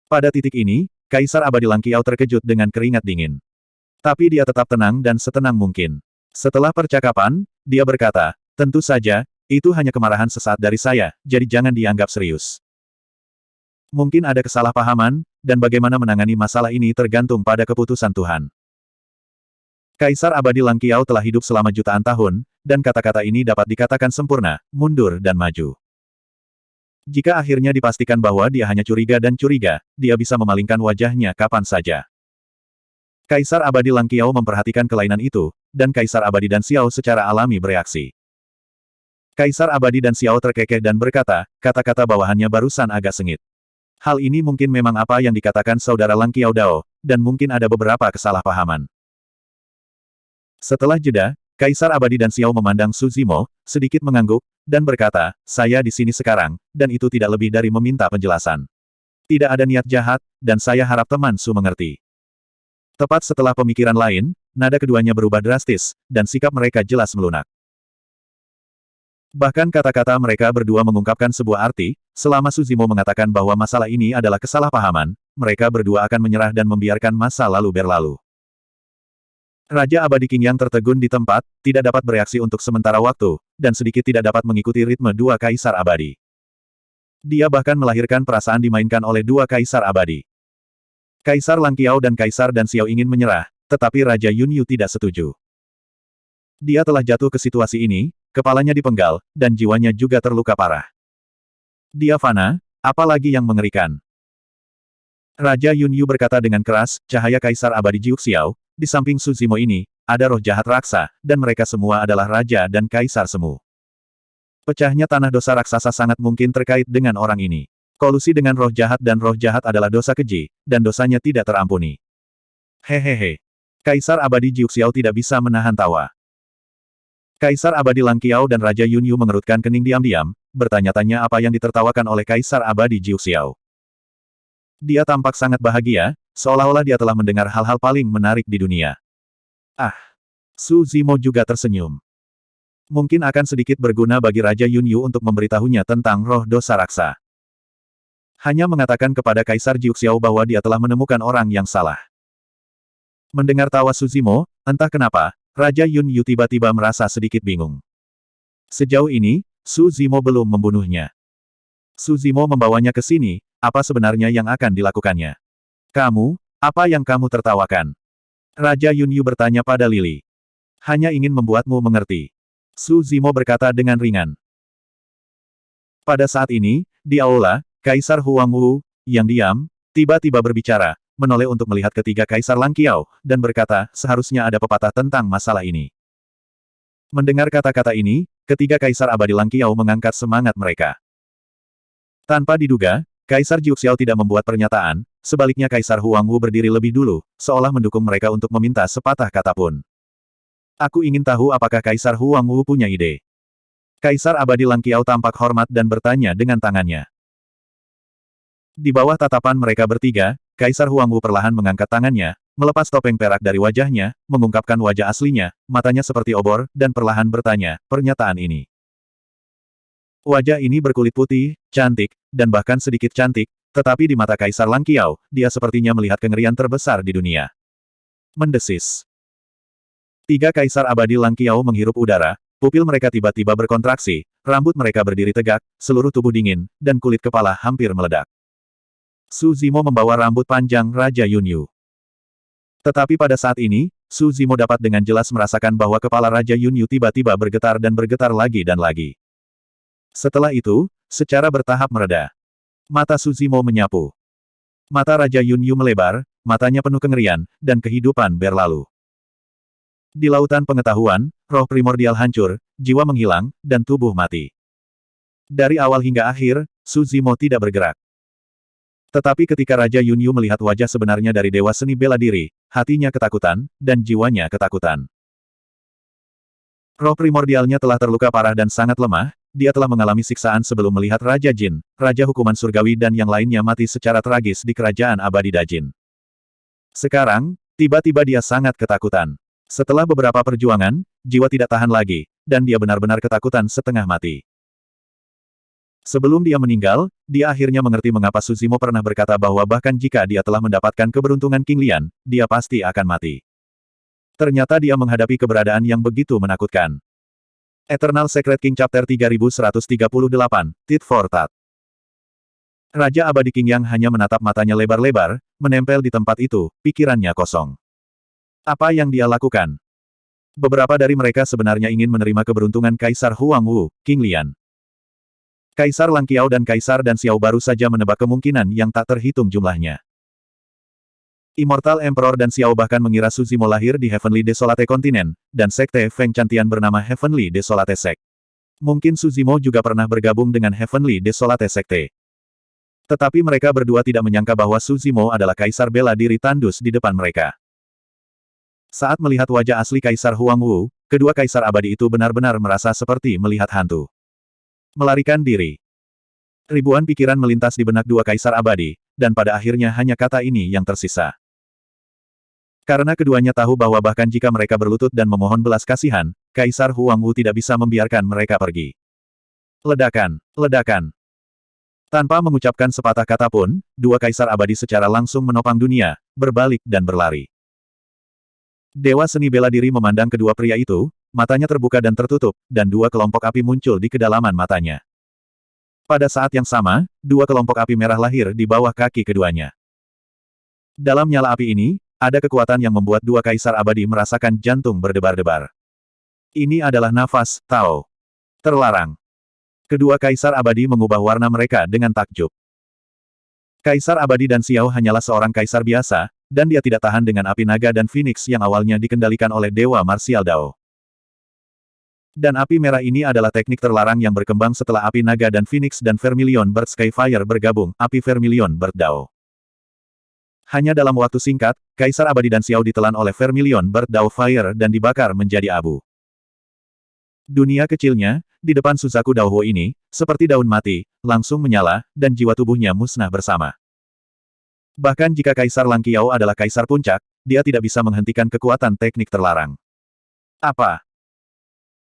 Pada titik ini, Kaisar Abadi Lang Qiao terkejut dengan keringat dingin. Tapi dia tetap tenang dan setenang mungkin. Setelah percakapan, dia berkata, tentu saja, itu hanya kemarahan sesaat dari saya, jadi jangan dianggap serius. Mungkin ada kesalahpahaman, dan bagaimana menangani masalah ini tergantung pada keputusan Tuhan. Kaisar Abadi Lang Qiao telah hidup selama jutaan tahun, dan kata-kata ini dapat dikatakan sempurna, mundur dan maju. Jika akhirnya dipastikan bahwa dia hanya curiga dan curiga, dia bisa memalingkan wajahnya kapan saja. Kaisar Abadi Lang Qiao memperhatikan kelainan itu, dan Kaisar Abadi dan Xiao secara alami bereaksi. Kaisar Abadi dan Xiao terkekeh dan berkata, kata-kata bawahannya barusan agak sengit. Hal ini mungkin memang apa yang dikatakan saudara Lang Qiao Dao, dan mungkin ada beberapa kesalahpahaman. Setelah jeda, Kaisar Abadi dan Xiao memandang Su Zimo, sedikit mengangguk, dan berkata, saya di sini sekarang, dan itu tidak lebih dari meminta penjelasan. Tidak ada niat jahat, dan saya harap teman Su mengerti. Tepat setelah pemikiran lain, nada keduanya berubah drastis, dan sikap mereka jelas melunak. Bahkan kata-kata mereka berdua mengungkapkan sebuah arti, selama Suzimo mengatakan bahwa masalah ini adalah kesalahpahaman, mereka berdua akan menyerah dan membiarkan masa lalu berlalu. Raja Abadi Qingyang tertegun di tempat, tidak dapat bereaksi untuk sementara waktu, dan sedikit tidak dapat mengikuti ritme dua kaisar abadi. Dia bahkan melahirkan perasaan dimainkan oleh dua kaisar abadi. Kaisar Lang Qiao dan Kaisar Dan Xiao ingin menyerah, tetapi Raja Yunyu tidak setuju. Dia telah jatuh ke situasi ini, kepalanya dipenggal, dan jiwanya juga terluka parah. Dia fana, apalagi yang mengerikan. Raja Yunyu berkata dengan keras, cahaya Kaisar Abadi Jiuxiao, di samping Suzimo ini, ada roh jahat raksa, dan mereka semua adalah Raja dan Kaisar Semu. Pecahnya tanah dosa raksasa sangat mungkin terkait dengan orang ini. Kolusi dengan roh jahat dan roh jahat adalah dosa keji, dan dosanya tidak terampuni. Hehehe. Kaisar Abadi Jiuxiao tidak bisa menahan tawa. Kaisar Abadi Lang Qiao dan Raja Yunyu mengerutkan kening diam-diam, bertanya-tanya apa yang ditertawakan oleh Kaisar Abadi Jiuxiao. Dia tampak sangat bahagia, seolah-olah dia telah mendengar hal-hal paling menarik di dunia. Ah! Su Zimo juga tersenyum. Mungkin akan sedikit berguna bagi Raja Yunyu untuk memberitahunya tentang roh dosa raksa. Hanya mengatakan kepada Kaisar Jiuxiao bahwa dia telah menemukan orang yang salah. Mendengar tawa Su Zimo, entah kenapa, Raja Yunyu tiba-tiba merasa sedikit bingung. Sejauh ini, Su Zimo belum membunuhnya. Su Zimo membawanya ke sini, apa sebenarnya yang akan dilakukannya? Kamu, apa yang kamu tertawakan? Raja Yunyu bertanya pada Lily. Hanya ingin membuatmu mengerti. Su Zimo berkata dengan ringan. Pada saat ini, di aula, Kaisar Huang Wu, yang diam, tiba-tiba berbicara, menoleh untuk melihat ketiga Kaisar Lang Qiao, dan berkata, seharusnya ada pepatah tentang masalah ini. Mendengar kata-kata ini, ketiga Kaisar Abadi Lang Qiao mengangkat semangat mereka. Tanpa diduga, Kaisar Jiuxiao tidak membuat pernyataan, sebaliknya Kaisar Huang Wu berdiri lebih dulu, seolah mendukung mereka untuk meminta sepatah kata pun. Aku ingin tahu apakah Kaisar Huang Wu punya ide. Kaisar Abadi Lang Qiao tampak hormat dan bertanya dengan tangannya. Di bawah tatapan mereka bertiga, Kaisar Huang Wu perlahan mengangkat tangannya, melepas topeng perak dari wajahnya, mengungkapkan wajah aslinya, matanya seperti obor, dan perlahan bertanya, pernyataan ini. Wajah ini berkulit putih, cantik, dan bahkan sedikit cantik, tetapi di mata Kaisar Lang Qiao, dia sepertinya melihat kengerian terbesar di dunia. Mendesis. Tiga Kaisar Abadi Lang Qiao menghirup udara, pupil mereka tiba-tiba berkontraksi, rambut mereka berdiri tegak, seluruh tubuh dingin, dan kulit kepala hampir meledak. Su Zimo membawa rambut panjang Raja Yunyu. Tetapi pada saat ini, Su Zimo dapat dengan jelas merasakan bahwa kepala Raja Yunyu tiba-tiba bergetar dan bergetar lagi dan lagi. Setelah itu, secara bertahap mereda. Mata Su Zimo menyapu. Mata Raja Yunyu melebar, matanya penuh kengerian, dan kehidupan berlalu. Di lautan pengetahuan, roh primordial hancur, jiwa menghilang, dan tubuh mati. Dari awal hingga akhir, Su Zimo tidak bergerak. Tetapi ketika Raja Yunyu melihat wajah sebenarnya dari Dewa Seni Bela Diri, hatinya ketakutan, dan jiwanya ketakutan. Roh primordialnya telah terluka parah dan sangat lemah, dia telah mengalami siksaan sebelum melihat Raja Jin, Raja Hukuman Surgawi dan yang lainnya mati secara tragis di Kerajaan Abadi Dajin. Sekarang, tiba-tiba dia sangat ketakutan. Setelah beberapa perjuangan, jiwa tidak tahan lagi, dan dia benar-benar ketakutan setengah mati. Sebelum dia meninggal, dia akhirnya mengerti mengapa Su Zimo pernah berkata bahwa bahkan jika dia telah mendapatkan keberuntungan King Lian, dia pasti akan mati. Ternyata dia menghadapi keberadaan yang begitu menakutkan. Eternal Secret King Chapter 3138, Tit for Tat. Raja Abadi Qingyang hanya menatap matanya lebar-lebar, menempel di tempat itu, pikirannya kosong. Apa yang dia lakukan? Beberapa dari mereka sebenarnya ingin menerima keberuntungan Kaisar Huang Wu, King Lian. Kaisar Lang Qiao dan Kaisar Dan Xiao baru saja menebak kemungkinan yang tak terhitung jumlahnya. Immortal Emperor Dan Xiao bahkan mengira Su Zimo lahir di Heavenly Desolate Continent, dan Sekte Feng Chantian bernama Heavenly Desolate Sect. Mungkin Su Zimo juga pernah bergabung dengan Heavenly Desolate Sekte. Tetapi mereka berdua tidak menyangka bahwa Su Zimo adalah Kaisar Bela Diri tandus di depan mereka. Saat melihat wajah asli Kaisar Huang Wu, kedua Kaisar Abadi itu benar-benar merasa seperti melihat hantu. Melarikan diri. Ribuan pikiran melintas di benak dua Kaisar Abadi, dan pada akhirnya hanya kata ini yang tersisa. Karena keduanya tahu bahwa bahkan jika mereka berlutut dan memohon belas kasihan, Kaisar Huangwu tidak bisa membiarkan mereka pergi. Ledakan, ledakan. Tanpa mengucapkan sepatah kata pun, dua kaisar abadi secara langsung menopang dunia, berbalik dan berlari. Dewa seni bela diri memandang kedua pria itu, matanya terbuka dan tertutup, dan dua kelompok api muncul di kedalaman matanya. Pada saat yang sama, dua kelompok api merah lahir di bawah kaki keduanya. Dalam nyala api ini, ada kekuatan yang membuat dua kaisar abadi merasakan jantung berdebar-debar. Ini adalah nafas Tao. Terlarang. Kedua kaisar abadi mengubah warna mereka dengan takjub. Kaisar abadi dan Xiao hanyalah seorang kaisar biasa, dan dia tidak tahan dengan api naga dan Phoenix yang awalnya dikendalikan oleh Dewa Martial Dao. Dan api merah ini adalah teknik terlarang yang berkembang setelah api naga dan Phoenix dan Vermilion Bird Skyfire bergabung, api Vermilion Bird Dao. Hanya dalam waktu singkat, Kaisar Abadi dan Xiao ditelan oleh Vermilion Bird Dao Fire dan dibakar menjadi abu. Dunia kecilnya, di depan Suzaku Daohu ini, seperti daun mati, langsung menyala, dan jiwa tubuhnya musnah bersama. Bahkan jika Kaisar Lang Qiao adalah Kaisar Puncak, dia tidak bisa menghentikan kekuatan teknik terlarang. Apa?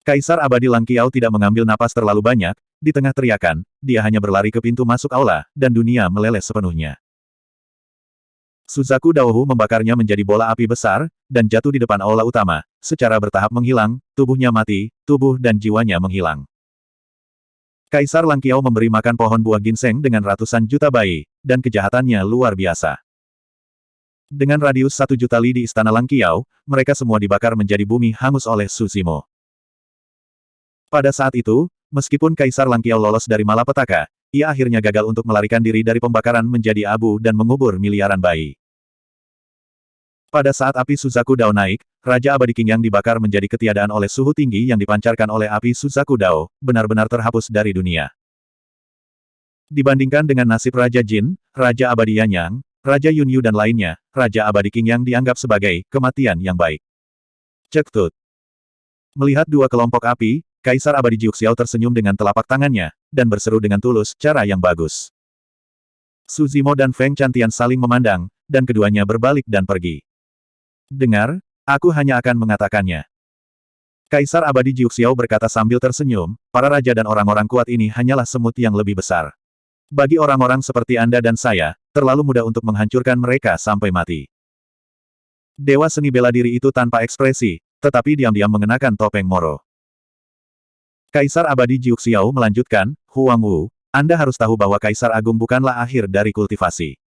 Kaisar Abadi Lang Qiao tidak mengambil napas terlalu banyak, di tengah teriakan, dia hanya berlari ke pintu masuk aula, dan dunia meleleh sepenuhnya. Suzaku Daohu membakarnya menjadi bola api besar, dan jatuh di depan aula utama, secara bertahap menghilang, tubuhnya mati, tubuh dan jiwanya menghilang. Kaisar Lang Qiao memberi makan pohon buah ginseng dengan ratusan juta bayi, dan kejahatannya luar biasa. Dengan radius 1 juta li di istana Lang Qiao, mereka semua dibakar menjadi bumi hangus oleh Su Zimo. Pada saat itu, meskipun Kaisar Lang Qiao lolos dari malapetaka, ia akhirnya gagal untuk melarikan diri dari pembakaran menjadi abu dan mengubur miliaran bayi. Pada saat api Suzaku Dao naik, Raja Abadi Qingyang dibakar menjadi ketiadaan oleh suhu tinggi yang dipancarkan oleh api Suzaku Dao, benar-benar terhapus dari dunia. Dibandingkan dengan nasib Raja Jin, Raja Abadi Yanyang, Raja Yunyu dan lainnya, Raja Abadi Qingyang dianggap sebagai kematian yang baik. Cek Tut. Melihat dua kelompok api, Kaisar Abadi Jiuxiao tersenyum dengan telapak tangannya, dan berseru dengan tulus, cara yang bagus. Su Zimo dan Feng Chantian saling memandang, dan keduanya berbalik dan pergi. Dengar, aku hanya akan mengatakannya. Kaisar Abadi Jiuxiao berkata sambil tersenyum, para raja dan orang-orang kuat ini hanyalah semut yang lebih besar. Bagi orang-orang seperti Anda dan saya, terlalu mudah untuk menghancurkan mereka sampai mati. Dewa seni bela diri itu tanpa ekspresi, tetapi diam-diam mengenakan topeng Moro. Kaisar Abadi Jiuxiao melanjutkan, Huangwu, Anda harus tahu bahwa Kaisar Agung bukanlah akhir dari kultivasi.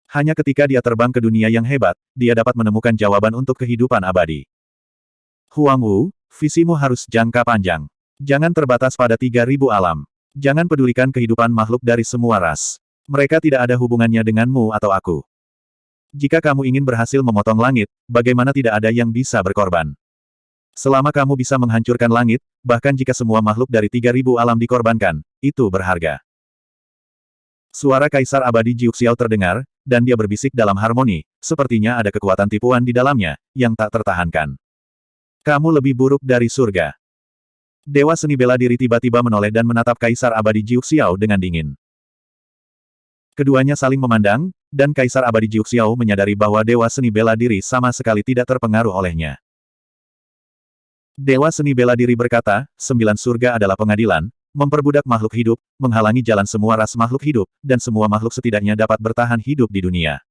Hanya ketika dia terbang ke dunia yang hebat, dia dapat menemukan jawaban untuk kehidupan abadi. Huangwu, visimu harus jangka panjang. Jangan terbatas pada 3.000 alam. Jangan pedulikan kehidupan makhluk dari semua ras. Mereka tidak ada hubungannya denganmu atau aku. Jika kamu ingin berhasil memotong langit, bagaimana tidak ada yang bisa berkorban? Selama kamu bisa menghancurkan langit, bahkan jika semua makhluk dari 3.000 alam dikorbankan, itu berharga. Suara Kaisar Abadi Jiuxiao terdengar, dan dia berbisik dalam harmoni, sepertinya ada kekuatan tipuan di dalamnya, yang tak tertahankan. Kamu lebih buruk dari surga. Dewa seni bela diri tiba-tiba menoleh dan menatap Kaisar Abadi Jiuxiao dengan dingin. Keduanya saling memandang, dan Kaisar Abadi Jiuxiao menyadari bahwa Dewa seni bela diri sama sekali tidak terpengaruh olehnya. Dewa seni bela diri berkata, 9 surga adalah pengadilan, memperbudak makhluk hidup, menghalangi jalan semua ras makhluk hidup, dan semua makhluk setidaknya dapat bertahan hidup di dunia.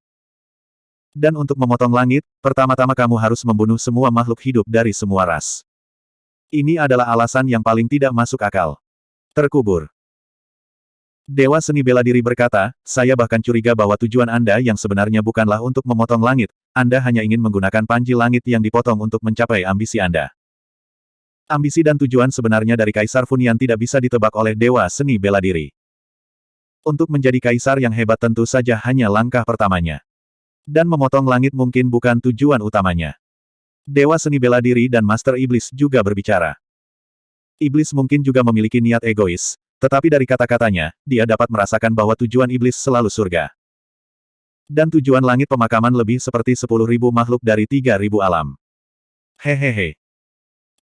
Dan untuk memotong langit, pertama-tama kamu harus membunuh semua makhluk hidup dari semua ras. Ini adalah alasan yang paling tidak masuk akal. Terkubur. Dewa seni bela diri berkata, saya bahkan curiga bahwa tujuan Anda yang sebenarnya bukanlah untuk memotong langit, Anda hanya ingin menggunakan panji langit yang dipotong untuk mencapai ambisi Anda. Ambisi dan tujuan sebenarnya dari Kaisar Funian tidak bisa ditebak oleh Dewa Seni Bela Diri. Untuk menjadi kaisar yang hebat tentu saja hanya langkah pertamanya. Dan memotong langit mungkin bukan tujuan utamanya. Dewa Seni Bela Diri dan Master Iblis juga berbicara. Iblis mungkin juga memiliki niat egois, tetapi dari kata-katanya, dia dapat merasakan bahwa tujuan iblis selalu surga. Dan tujuan langit pemakaman lebih seperti 10.000 makhluk dari 3.000 alam. Hehehe.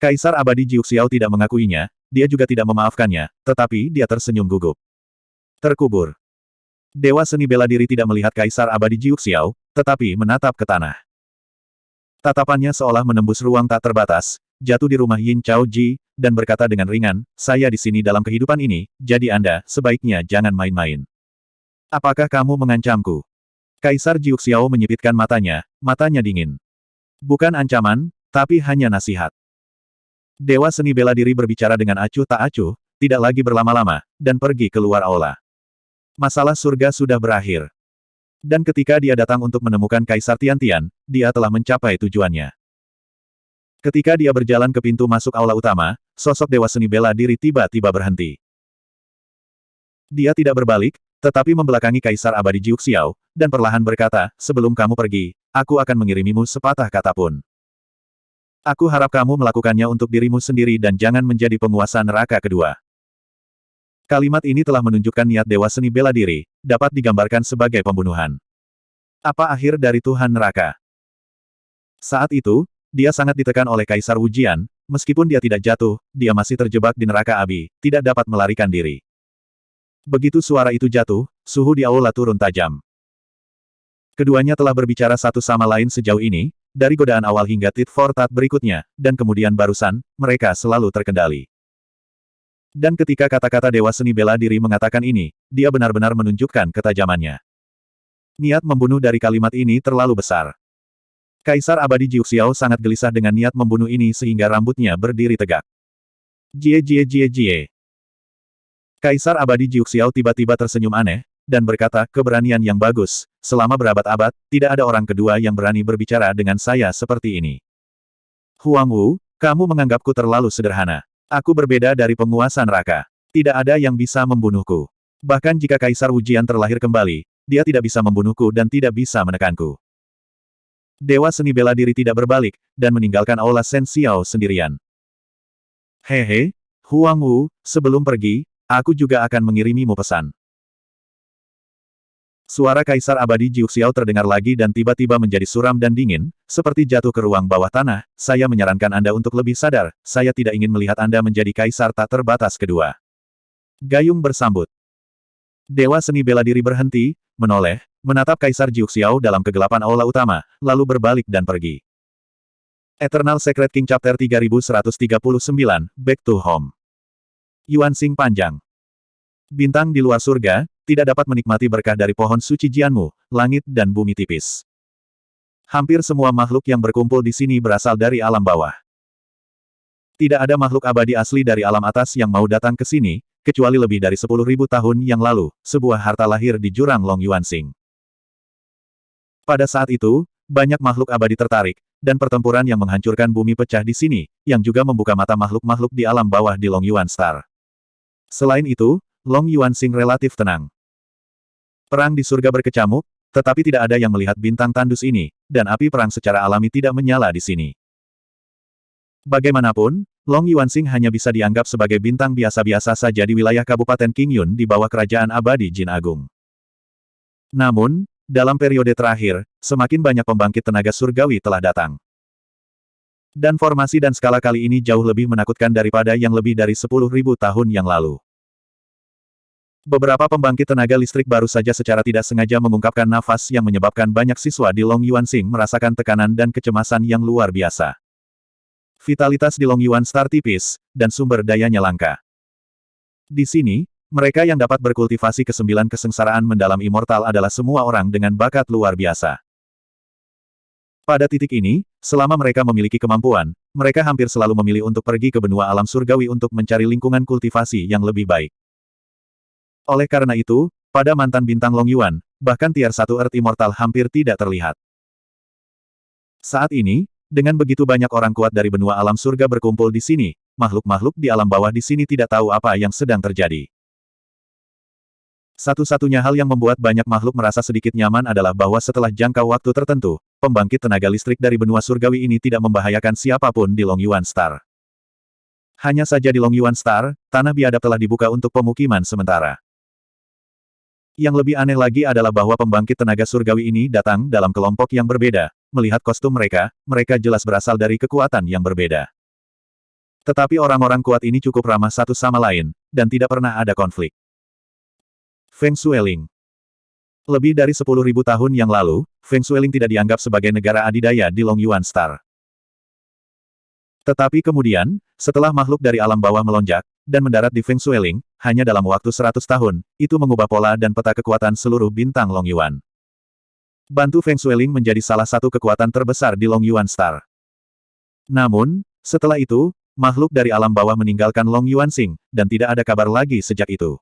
Kaisar Abadi Jiuxiao tidak mengakuinya, dia juga tidak memaafkannya, tetapi dia tersenyum gugup. Terkubur. Dewa seni bela diri tidak melihat Kaisar Abadi Jiuxiao, tetapi menatap ke tanah. Tatapannya seolah menembus ruang tak terbatas, jatuh di rumah Yin Chao Ji, dan berkata dengan ringan, saya di sini dalam kehidupan ini, jadi Anda, sebaiknya jangan main-main. Apakah kamu mengancamku? Kaisar Jiuxiao menyipitkan matanya dingin. Bukan ancaman, tapi hanya nasihat. Dewa seni bela diri berbicara dengan acuh tak acuh, tidak lagi berlama-lama, dan pergi keluar aula. Masalah surga sudah berakhir. Dan ketika dia datang untuk menemukan Kaisar Tiantian, dia telah mencapai tujuannya. Ketika dia berjalan ke pintu masuk aula utama, sosok dewa seni bela diri tiba-tiba berhenti. Dia tidak berbalik, tetapi membelakangi Kaisar Abadi Jiuxiao, dan perlahan berkata, sebelum kamu pergi, aku akan mengirimimu sepatah kata pun. Aku harap kamu melakukannya untuk dirimu sendiri dan jangan menjadi penguasa neraka kedua. Kalimat ini telah menunjukkan niat dewa seni bela diri, dapat digambarkan sebagai pembunuhan. Apa akhir dari Tuhan Neraka? Saat itu, dia sangat ditekan oleh Kaisar Wujian, meskipun dia tidak jatuh, dia masih terjebak di neraka api, tidak dapat melarikan diri. Begitu suara itu jatuh, suhu di aula turun tajam. Keduanya telah berbicara satu sama lain sejauh ini, dari godaan awal hingga tit for tat berikutnya, dan kemudian barusan, mereka selalu terkendali. Dan ketika kata-kata dewa seni bela diri mengatakan ini, dia benar-benar menunjukkan ketajamannya. Niat membunuh dari kalimat ini terlalu besar. Kaisar Abadi Jiuxiao sangat gelisah dengan niat membunuh ini sehingga rambutnya berdiri tegak. Jie jie jie jie. Kaisar Abadi Jiuxiao tiba-tiba tersenyum aneh, dan berkata, keberanian yang bagus, selama berabad-abad, tidak ada orang kedua yang berani berbicara dengan saya seperti ini. Huang Wu, kamu menganggapku terlalu sederhana. Aku berbeda dari penguasa neraka. Tidak ada yang bisa membunuhku. Bahkan jika Kaisar Wujian terlahir kembali, dia tidak bisa membunuhku dan tidak bisa menekanku. Dewa seni bela diri tidak berbalik, dan meninggalkan aula Shen Xiao sendirian. Hehe, Huang Wu, sebelum pergi, aku juga akan mengirimimu pesan. Suara Kaisar Abadi Jiuxiao terdengar lagi dan tiba-tiba menjadi suram dan dingin, seperti jatuh ke ruang bawah tanah. Saya menyarankan Anda untuk lebih sadar, saya tidak ingin melihat Anda menjadi Kaisar tak terbatas kedua. Gayung bersambut. Dewa seni bela diri berhenti, menoleh, menatap Kaisar Jiuxiao dalam kegelapan aula utama, lalu berbalik dan pergi. Eternal Secret King Chapter 3139, Back to Home. Yuanxing panjang. Bintang di luar surga, tidak dapat menikmati berkah dari pohon suci Jianmu, langit dan bumi tipis. Hampir semua makhluk yang berkumpul di sini berasal dari alam bawah. Tidak ada makhluk abadi asli dari alam atas yang mau datang ke sini, kecuali lebih dari 10.000 tahun yang lalu, sebuah harta lahir di jurang Long Yuanxing. Pada saat itu, banyak makhluk abadi tertarik, dan pertempuran yang menghancurkan bumi pecah di sini, yang juga membuka mata makhluk-makhluk di alam bawah di Long Yuan Star. Selain itu, Long Yuanxing relatif tenang. Perang di surga berkecamuk, tetapi tidak ada yang melihat bintang tandus ini, dan api perang secara alami tidak menyala di sini. Bagaimanapun, Long Yuanxing hanya bisa dianggap sebagai bintang biasa-biasa saja di wilayah Kabupaten Qingyun di bawah Kerajaan Abadi Jin Agung. Namun, dalam periode terakhir, semakin banyak pembangkit tenaga surgawi telah datang. Dan formasi dan skala kali ini jauh lebih menakutkan daripada yang lebih dari 10.000 tahun yang lalu. Beberapa pembangkit tenaga listrik baru saja secara tidak sengaja mengungkapkan nafas yang menyebabkan banyak siswa di Long Yuanxing merasakan tekanan dan kecemasan yang luar biasa. Vitalitas di Long Yuan Star tipis, dan sumber dayanya langka. Di sini, mereka yang dapat berkultivasi ke-9 kesengsaraan mendalam immortal adalah semua orang dengan bakat luar biasa. Pada titik ini, selama mereka memiliki kemampuan, mereka hampir selalu memilih untuk pergi ke benua alam surgawi untuk mencari lingkungan kultivasi yang lebih baik. Oleh karena itu, pada mantan bintang Long Yuan, bahkan tier 1 Earth Immortal hampir tidak terlihat. Saat ini, dengan begitu banyak orang kuat dari benua alam surga berkumpul di sini, makhluk-makhluk di alam bawah di sini tidak tahu apa yang sedang terjadi. Satu-satunya hal yang membuat banyak makhluk merasa sedikit nyaman adalah bahwa setelah jangka waktu tertentu, pembangkit tenaga listrik dari benua surgawi ini tidak membahayakan siapapun di Long Yuan Star. Hanya saja di Long Yuan Star, tanah biadab telah dibuka untuk pemukiman sementara. Yang lebih aneh lagi adalah bahwa pembangkit tenaga surgawi ini datang dalam kelompok yang berbeda. Melihat kostum mereka, mereka jelas berasal dari kekuatan yang berbeda. Tetapi orang-orang kuat ini cukup ramah satu sama lain, dan tidak pernah ada konflik. Feng Xueling. Lebih dari 10.000 tahun yang lalu, Feng Shuiling tidak dianggap sebagai negara adidaya di Long Yuan Star. Tetapi kemudian, setelah makhluk dari alam bawah melonjak, dan mendarat di Feng Shuiling, hanya dalam waktu 100 tahun, itu mengubah pola dan peta kekuatan seluruh bintang Long Yuan. Bantu Feng Shuiling menjadi salah satu kekuatan terbesar di Long Yuan Star. Namun, setelah itu, makhluk dari alam bawah meninggalkan Long Yuan Xing, dan tidak ada kabar lagi sejak itu.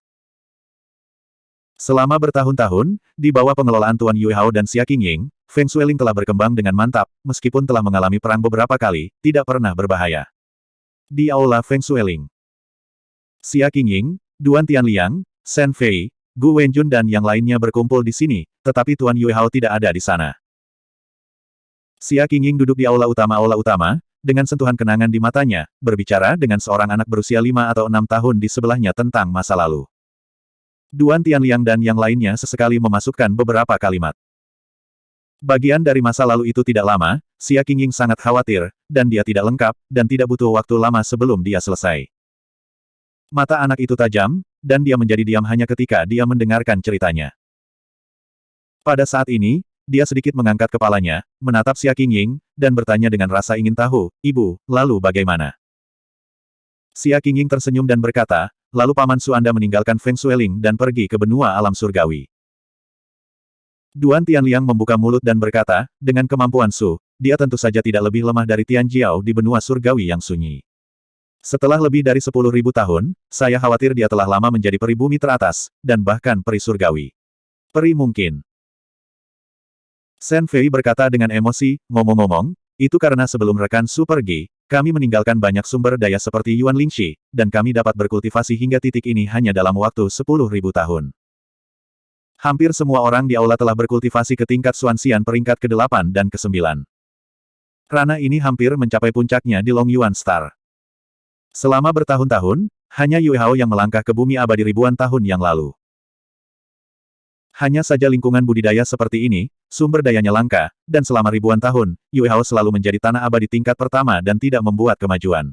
Selama bertahun-tahun, di bawah pengelolaan Tuan Yue Hao dan Xia Qingying, Feng Shuiling telah berkembang dengan mantap, meskipun telah mengalami perang beberapa kali, tidak pernah berbahaya. Di Aula Feng Shuiling, Xia Qingying, Duan Tianliang, Shen Fei, Gu Wenjun dan yang lainnya berkumpul di sini, tetapi Tuan Yue Hao tidak ada di sana. Xia Qingying duduk di aula utama, dengan sentuhan kenangan di matanya, berbicara dengan seorang anak berusia 5 atau 6 tahun di sebelahnya tentang masa lalu. Duan Tianliang dan yang lainnya sesekali memasukkan beberapa kalimat. Bagian dari masa lalu itu tidak lama, Xia Qingying sangat khawatir, dan dia tidak lengkap, dan tidak butuh waktu lama sebelum dia selesai. Mata anak itu tajam, dan dia menjadi diam hanya ketika dia mendengarkan ceritanya. Pada saat ini, dia sedikit mengangkat kepalanya, menatap Xia Qingying, dan bertanya dengan rasa ingin tahu, "Ibu, lalu bagaimana?" Xia Qingying tersenyum dan berkata, "Lalu Paman Su Anda meninggalkan Feng Shuiling dan pergi ke benua alam surgawi." Duan Tianliang membuka mulut dan berkata, dengan kemampuan Su, dia tentu saja tidak lebih lemah dari Tian Jiao di benua surgawi yang sunyi. Setelah lebih dari 10.000 tahun, saya khawatir dia telah lama menjadi peri bumi teratas, dan bahkan peri surgawi. Peri mungkin. Shen Fei berkata dengan emosi, ngomong-ngomong, itu karena sebelum rekan Su pergi, kami meninggalkan banyak sumber daya seperti Yuan Lingxi, dan kami dapat berkultivasi hingga titik ini hanya dalam waktu 10.000 tahun. Hampir semua orang di aula telah berkultivasi ke tingkat Xuanxian peringkat ke-8 dan ke-9. Ranah ini hampir mencapai puncaknya di Long Yuan Star. Selama bertahun-tahun, hanya Yue Hao yang melangkah ke bumi abadi ribuan tahun yang lalu. Hanya saja lingkungan budidaya seperti ini, sumber dayanya langka, dan selama ribuan tahun, Yue Hao selalu menjadi tanah abadi tingkat pertama dan tidak membuat kemajuan.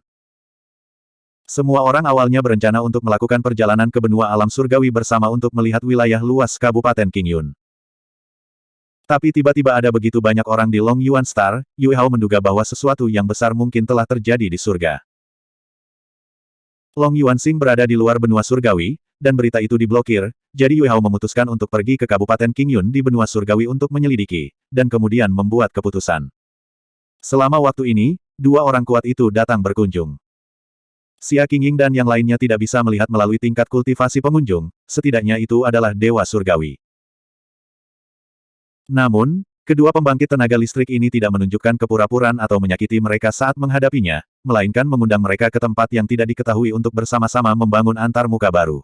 Semua orang awalnya berencana untuk melakukan perjalanan ke benua alam surgawi bersama untuk melihat wilayah luas Kabupaten Qingyun. Tapi tiba-tiba ada begitu banyak orang di Long Yuan Star, Yue Hao menduga bahwa sesuatu yang besar mungkin telah terjadi di surga. Long Yuanxing berada di luar benua surgawi, dan berita itu diblokir, jadi Yue Hao memutuskan untuk pergi ke Kabupaten Qingyun di benua surgawi untuk menyelidiki, dan kemudian membuat keputusan. Selama waktu ini, dua orang kuat itu datang berkunjung. Xia Qingying dan yang lainnya tidak bisa melihat melalui tingkat kultivasi pengunjung, setidaknya itu adalah dewa surgawi. Namun, kedua pembangkit tenaga listrik ini tidak menunjukkan kepura-puraan atau menyakiti mereka saat menghadapinya, melainkan mengundang mereka ke tempat yang tidak diketahui untuk bersama-sama membangun antar muka baru.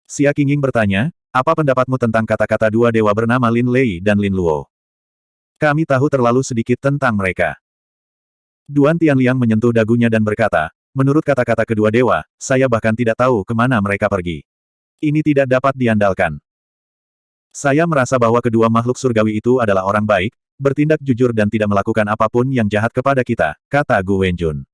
Xia Qingying bertanya, apa pendapatmu tentang kata-kata dua dewa bernama Lin Lei dan Lin Luo? Kami tahu terlalu sedikit tentang mereka. Duan Tianliang menyentuh dagunya dan berkata, menurut kata-kata kedua dewa, saya bahkan tidak tahu kemana mereka pergi. Ini tidak dapat diandalkan. Saya merasa bahwa kedua makhluk surgawi itu adalah orang baik, bertindak jujur dan tidak melakukan apapun yang jahat kepada kita, kata Gu Wenjun.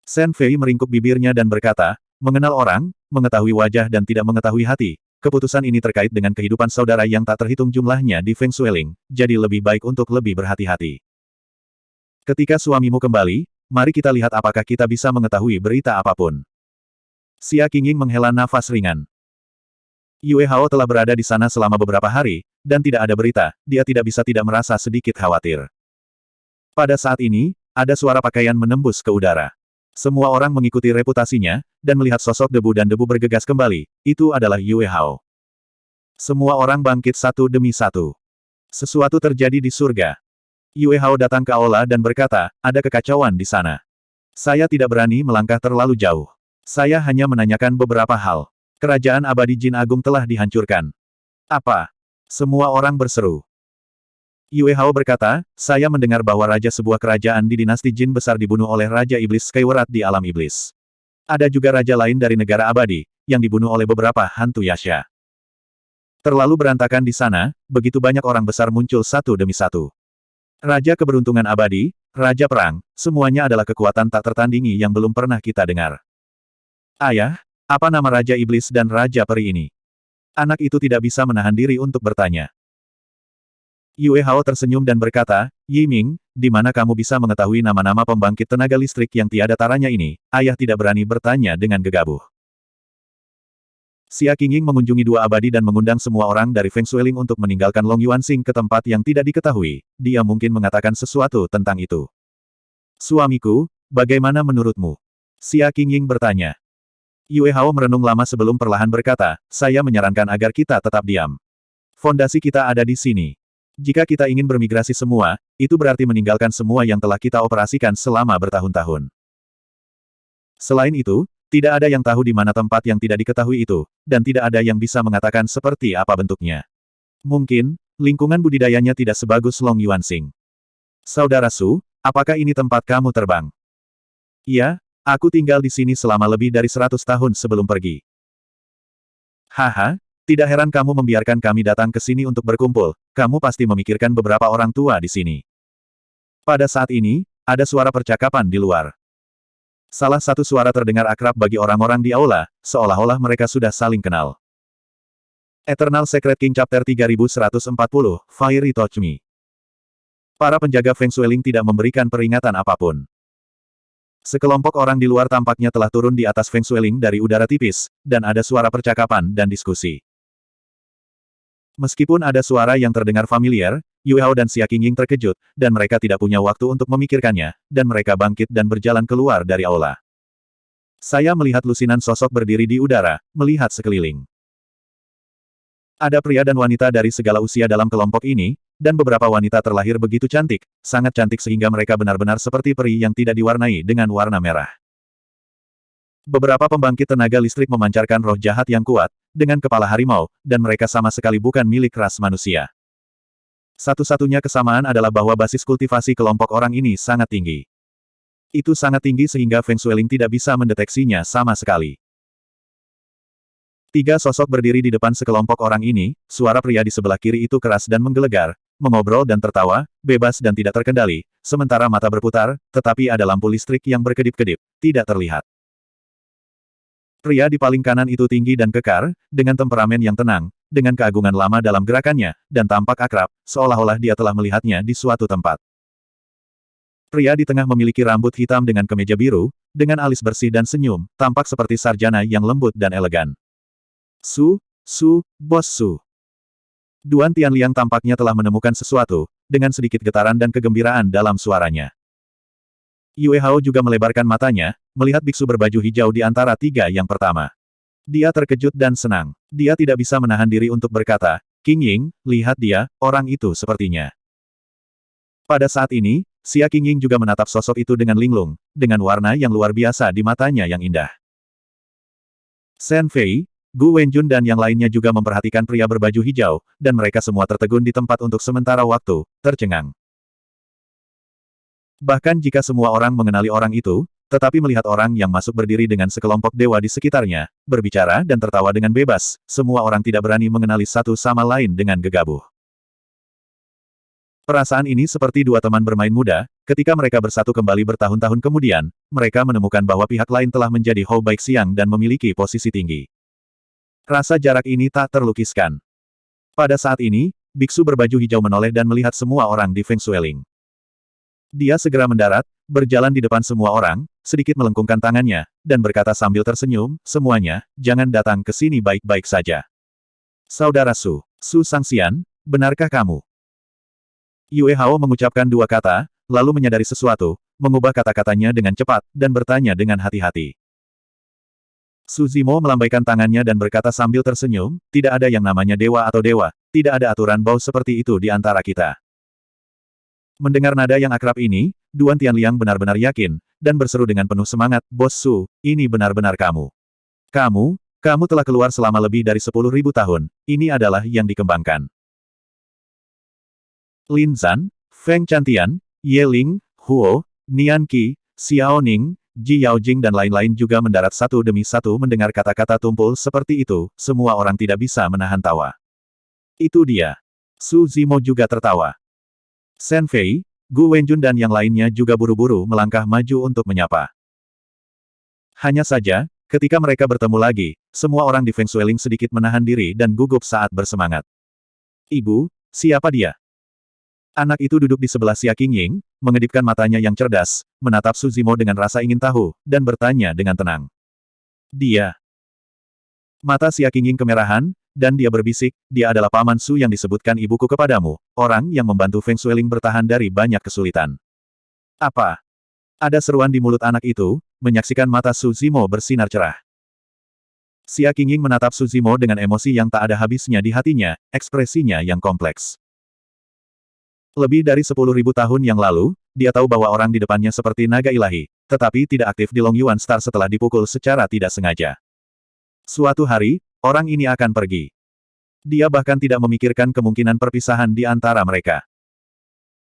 Shen Fei meringkuk bibirnya dan berkata, mengenal orang, mengetahui wajah dan tidak mengetahui hati, keputusan ini terkait dengan kehidupan saudara yang tak terhitung jumlahnya di Feng Shuiling, jadi lebih baik untuk lebih berhati-hati. Ketika suamimu kembali, mari kita lihat apakah kita bisa mengetahui berita apapun. Xia Qingying menghela nafas ringan. Yue Hao telah berada di sana selama beberapa hari, dan tidak ada berita, dia tidak bisa tidak merasa sedikit khawatir. Pada saat ini, ada suara pakaian menembus ke udara. Semua orang mengikuti reputasinya, dan melihat sosok debu dan debu bergegas kembali, itu adalah Yue Hao. Semua orang bangkit satu demi satu. Sesuatu terjadi di surga. Yue Hao datang ke aula dan berkata, ada kekacauan di sana. Saya tidak berani melangkah terlalu jauh. Saya hanya menanyakan beberapa hal. Kerajaan abadi Jin Agung telah dihancurkan. Apa? Semua orang berseru. Yue Hao berkata, saya mendengar bahwa raja sebuah kerajaan di dinasti Jin besar dibunuh oleh Raja Iblis Skyward di alam iblis. Ada juga raja lain dari negara abadi, yang dibunuh oleh beberapa hantu Yasha. Terlalu berantakan di sana, begitu banyak orang besar muncul satu demi satu. Raja keberuntungan abadi, raja perang, semuanya adalah kekuatan tak tertandingi yang belum pernah kita dengar. Ayah, apa nama Raja Iblis dan Raja Peri ini? Anak itu tidak bisa menahan diri untuk bertanya. Yue Hao tersenyum dan berkata, Yi Ming, di mana kamu bisa mengetahui nama-nama pembangkit tenaga listrik yang tiada taranya ini? Ayah tidak berani bertanya dengan gegabah. Xia Qingying mengunjungi dua abadi dan mengundang semua orang dari Feng Shuiling untuk meninggalkan Long Yuanxing ke tempat yang tidak diketahui. Dia mungkin mengatakan sesuatu tentang itu. Suamiku, bagaimana menurutmu? Xia Qingying bertanya. Yue Hao merenung lama sebelum perlahan berkata, saya menyarankan agar kita tetap diam. Fondasi kita ada di sini. Jika kita ingin bermigrasi semua, itu berarti meninggalkan semua yang telah kita operasikan selama bertahun-tahun. Selain itu, tidak ada yang tahu di mana tempat yang tidak diketahui itu, dan tidak ada yang bisa mengatakan seperti apa bentuknya. Mungkin, lingkungan budidayanya tidak sebagus Long Yuanxing. Saudara Su, apakah ini tempat kamu terbang? Iya, aku tinggal di sini selama lebih dari 100 tahun sebelum pergi. Haha. Tidak heran kamu membiarkan kami datang ke sini untuk berkumpul, kamu pasti memikirkan beberapa orang tua di sini. Pada saat ini, ada suara percakapan di luar. Salah satu suara terdengar akrab bagi orang-orang di aula, seolah-olah mereka sudah saling kenal. Eternal Secret King Chapter 3140, Fiery Touch Me. Para penjaga Feng Shuiling tidak memberikan peringatan apapun. Sekelompok orang di luar tampaknya telah turun di atas Feng Shuiling dari udara tipis, dan ada suara percakapan dan diskusi. Meskipun ada suara yang terdengar familiar, Yue Hao dan Xia Qingying terkejut, dan mereka tidak punya waktu untuk memikirkannya, dan mereka bangkit dan berjalan keluar dari aula. Saya melihat lusinan sosok berdiri di udara, melihat sekeliling. Ada pria dan wanita dari segala usia dalam kelompok ini, dan beberapa wanita terlahir begitu cantik, sangat cantik sehingga mereka benar-benar seperti peri yang tidak diwarnai dengan warna merah. Beberapa pembangkit tenaga listrik memancarkan roh jahat yang kuat, dengan kepala harimau, dan mereka sama sekali bukan milik ras manusia. Satu-satunya kesamaan adalah bahwa basis kultivasi kelompok orang ini sangat tinggi. Itu sangat tinggi sehingga Feng Shuiling tidak bisa mendeteksinya sama sekali. Tiga sosok berdiri di depan sekelompok orang ini, suara pria di sebelah kiri itu keras dan menggelegar, mengobrol dan tertawa, bebas dan tidak terkendali, sementara mata berputar, tetapi ada lampu listrik yang berkedip-kedip, tidak terlihat. Pria di paling kanan itu tinggi dan kekar, dengan temperamen yang tenang, dengan keagungan lama dalam gerakannya, dan tampak akrab, seolah-olah dia telah melihatnya di suatu tempat. Pria di tengah memiliki rambut hitam dengan kemeja biru, dengan alis bersih dan senyum, tampak seperti sarjana yang lembut dan elegan. Bos Su. Duan Tianliang tampaknya telah menemukan sesuatu, dengan sedikit getaran dan kegembiraan dalam suaranya. Yue Hao juga melebarkan matanya, melihat biksu berbaju hijau di antara tiga yang pertama. Dia terkejut dan senang. Dia tidak bisa menahan diri untuk berkata, Qingying, lihat dia, orang itu sepertinya. Pada saat ini, Xia Qingying juga menatap sosok itu dengan linglung, dengan warna yang luar biasa di matanya yang indah. Shen Fei, Gu Wenjun dan yang lainnya juga memperhatikan pria berbaju hijau, dan mereka semua tertegun di tempat untuk sementara waktu, tercengang. Bahkan jika semua orang mengenali orang itu, tetapi melihat orang yang masuk berdiri dengan sekelompok dewa di sekitarnya, berbicara dan tertawa dengan bebas, semua orang tidak berani mengenali satu sama lain dengan gegabah. Perasaan ini seperti dua teman bermain muda, ketika mereka bersatu kembali bertahun-tahun kemudian, mereka menemukan bahwa pihak lain telah menjadi Hou Baixiang dan memiliki posisi tinggi. Rasa jarak ini tak terlukiskan. Pada saat ini, biksu berbaju hijau menoleh dan melihat semua orang di Feng Shuiling. Dia segera mendarat, berjalan di depan semua orang, sedikit melengkungkan tangannya, dan berkata sambil tersenyum, semuanya, jangan datang ke sini baik-baik saja. Saudara Su Sangxian, benarkah kamu? Yue Hao mengucapkan dua kata, lalu menyadari sesuatu, mengubah kata-katanya dengan cepat, dan bertanya dengan hati-hati. Su Zimo melambaikan tangannya dan berkata sambil tersenyum, tidak ada yang namanya dewa atau dewa, tidak ada aturan bau seperti itu di antara kita. Mendengar nada yang akrab ini, Duan Tianliang benar-benar yakin, dan berseru dengan penuh semangat, Bos Su, ini benar-benar kamu. Kamu telah keluar selama lebih dari 10.000 tahun, ini adalah yang dikembangkan. Lin Zan, Feng Chantian, Ye Ling, Huo, Nian Qi, Xiao Ning, Ji Yaojing dan lain-lain juga mendarat satu demi satu mendengar kata-kata tumpul seperti itu, semua orang tidak bisa menahan tawa. Itu dia. Su Zimo juga tertawa. Shen Fei, Gu Wenjun dan yang lainnya juga buru-buru melangkah maju untuk menyapa. Hanya saja, Ketika mereka bertemu lagi, semua orang di Feng Shuiling sedikit menahan diri dan gugup saat bersemangat. Ibu, siapa dia? Anak itu duduk di sebelah Xia Qingying, mengedipkan matanya yang cerdas, menatap Su Zimo dengan rasa ingin tahu, dan bertanya dengan tenang. Dia. Mata Xia Qingying kemerahan, dan dia berbisik, dia adalah Paman Su yang disebutkan ibuku kepadamu, orang yang membantu Feng Shuiling bertahan dari banyak kesulitan. Apa? Ada seruan di mulut anak itu, menyaksikan mata Su Zimo bersinar cerah. Xia Qingying menatap Su Zimo dengan emosi yang tak ada habisnya di hatinya, ekspresinya yang kompleks. Lebih dari 10.000 tahun yang lalu, dia tahu bahwa orang di depannya seperti naga ilahi, tetapi tidak aktif di Long Yuan Star setelah dipukul secara tidak sengaja. Suatu hari, orang ini akan pergi. Dia bahkan tidak memikirkan kemungkinan perpisahan di antara mereka.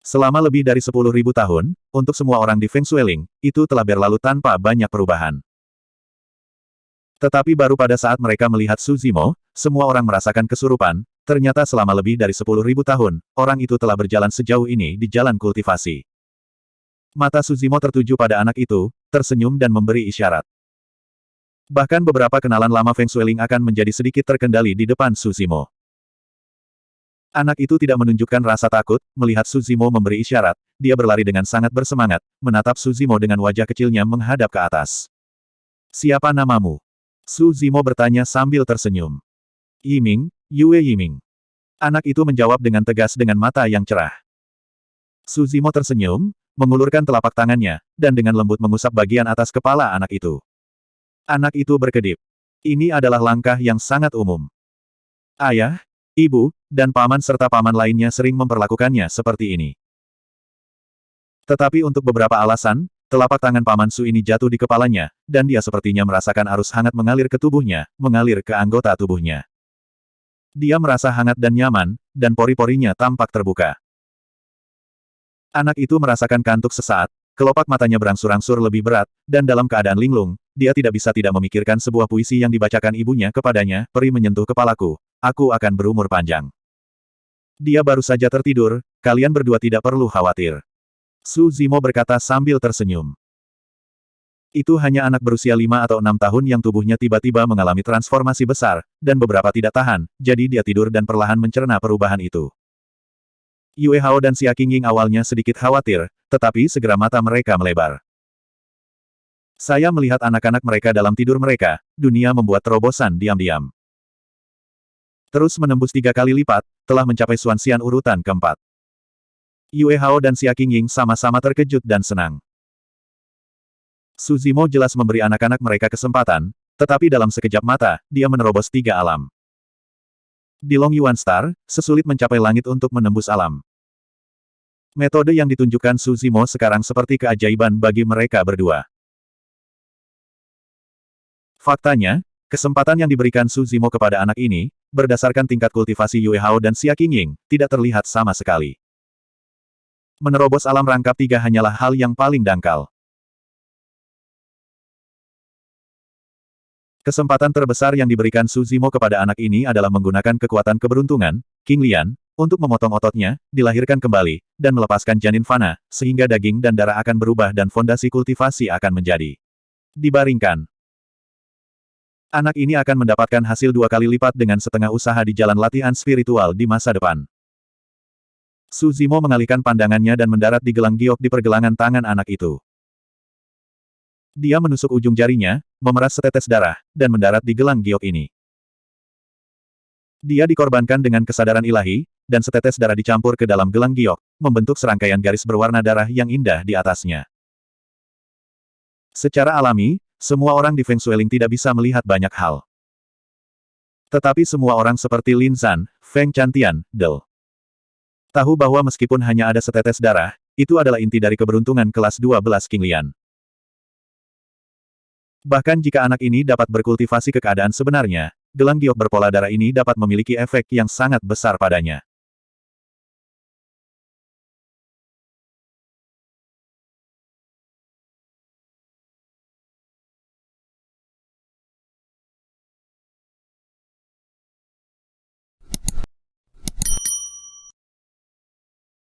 Selama lebih dari 10.000 tahun, untuk semua orang di Feng Shuiling, itu telah berlalu tanpa banyak perubahan. Tetapi baru pada saat mereka melihat Su Zimo, semua orang merasakan kesurupan, ternyata selama lebih dari 10.000 tahun, orang itu telah berjalan sejauh ini di jalan kultivasi. Mata Su Zimo tertuju pada anak itu, tersenyum dan memberi isyarat. Bahkan beberapa kenalan lama Feng Shuiling akan menjadi sedikit terkendali di depan Su Zimo. Anak itu tidak menunjukkan rasa takut, melihat Su Zimo memberi isyarat, dia berlari dengan sangat bersemangat, menatap Su Zimo dengan wajah kecilnya menghadap ke atas. Siapa namamu? Su Zimo bertanya sambil tersenyum. Yiming, Yue Yiming. Anak itu menjawab dengan tegas dengan mata yang cerah. Su Zimo tersenyum, mengulurkan telapak tangannya, dan dengan lembut mengusap bagian atas kepala anak itu. Anak itu berkedip. Ini adalah langkah yang sangat umum. Ayah, ibu, dan paman serta paman lainnya sering memperlakukannya seperti ini. Tetapi untuk beberapa alasan, telapak tangan Paman Su ini jatuh di kepalanya, dan dia sepertinya merasakan arus hangat mengalir ke tubuhnya, mengalir ke anggota tubuhnya. Dia merasa hangat dan nyaman, dan pori-porinya tampak terbuka. Anak itu merasakan kantuk sesaat, kelopak matanya berangsur-angsur lebih berat, dan dalam keadaan linglung, dia tidak bisa tidak memikirkan sebuah puisi yang dibacakan ibunya kepadanya, peri menyentuh kepalaku, aku akan berumur panjang. Dia baru saja tertidur, kalian berdua tidak perlu khawatir. Su Zimo berkata sambil tersenyum. Itu hanya anak berusia 5 atau 6 tahun yang tubuhnya tiba-tiba mengalami transformasi besar, dan beberapa tidak tahan, jadi dia tidur dan perlahan mencerna perubahan itu. Yue Hao dan Xia Qingying awalnya sedikit khawatir, tetapi segera mata mereka melebar. Saya melihat anak-anak mereka dalam tidur mereka, dunia membuat terobosan diam-diam. Terus menembus 3 kali lipat, telah mencapai Xuanxian urutan keempat. Yue Hao dan Xia Qingying sama-sama terkejut dan senang. Su Zimo jelas memberi anak-anak mereka kesempatan, tetapi dalam sekejap mata, dia menerobos 3 alam. Di Long Yuan Star, sesulit mencapai langit untuk menembus alam. Metode yang ditunjukkan Su Zimo sekarang seperti keajaiban bagi mereka berdua. Faktanya, kesempatan yang diberikan Su Zimo kepada anak ini, berdasarkan tingkat kultivasi Yue Hao dan Xia Qingying, tidak terlihat sama sekali. Menerobos alam rangkap 3 hanyalah hal yang paling dangkal. Kesempatan terbesar yang diberikan Su Zimo kepada anak ini adalah menggunakan kekuatan keberuntungan, King Lian, untuk memotong ototnya, dilahirkan kembali, dan melepaskan janin fana, sehingga daging dan darah akan berubah dan fondasi kultivasi akan menjadi dibaringkan. Anak ini akan mendapatkan hasil 2 kali lipat dengan setengah usaha di jalan latihan spiritual di masa depan. Su Zimo mengalihkan pandangannya dan mendarat di gelang giok di pergelangan tangan anak itu. Dia menusuk ujung jarinya, memeras setetes darah, dan mendarat di gelang giok ini. Dia dikorbankan dengan kesadaran ilahi, dan setetes darah dicampur ke dalam gelang giok, membentuk serangkaian garis berwarna darah yang indah di atasnya. Secara alami, semua orang di Feng Shuiling tidak bisa melihat banyak hal. Tetapi semua orang seperti Lin Zan, Feng Chantian, Del, tahu bahwa meskipun hanya ada setetes darah, itu adalah inti dari keberuntungan kelas 12 King Lian. Bahkan jika anak ini dapat berkultivasi ke keadaan sebenarnya, gelang giok berpola darah ini dapat memiliki efek yang sangat besar padanya.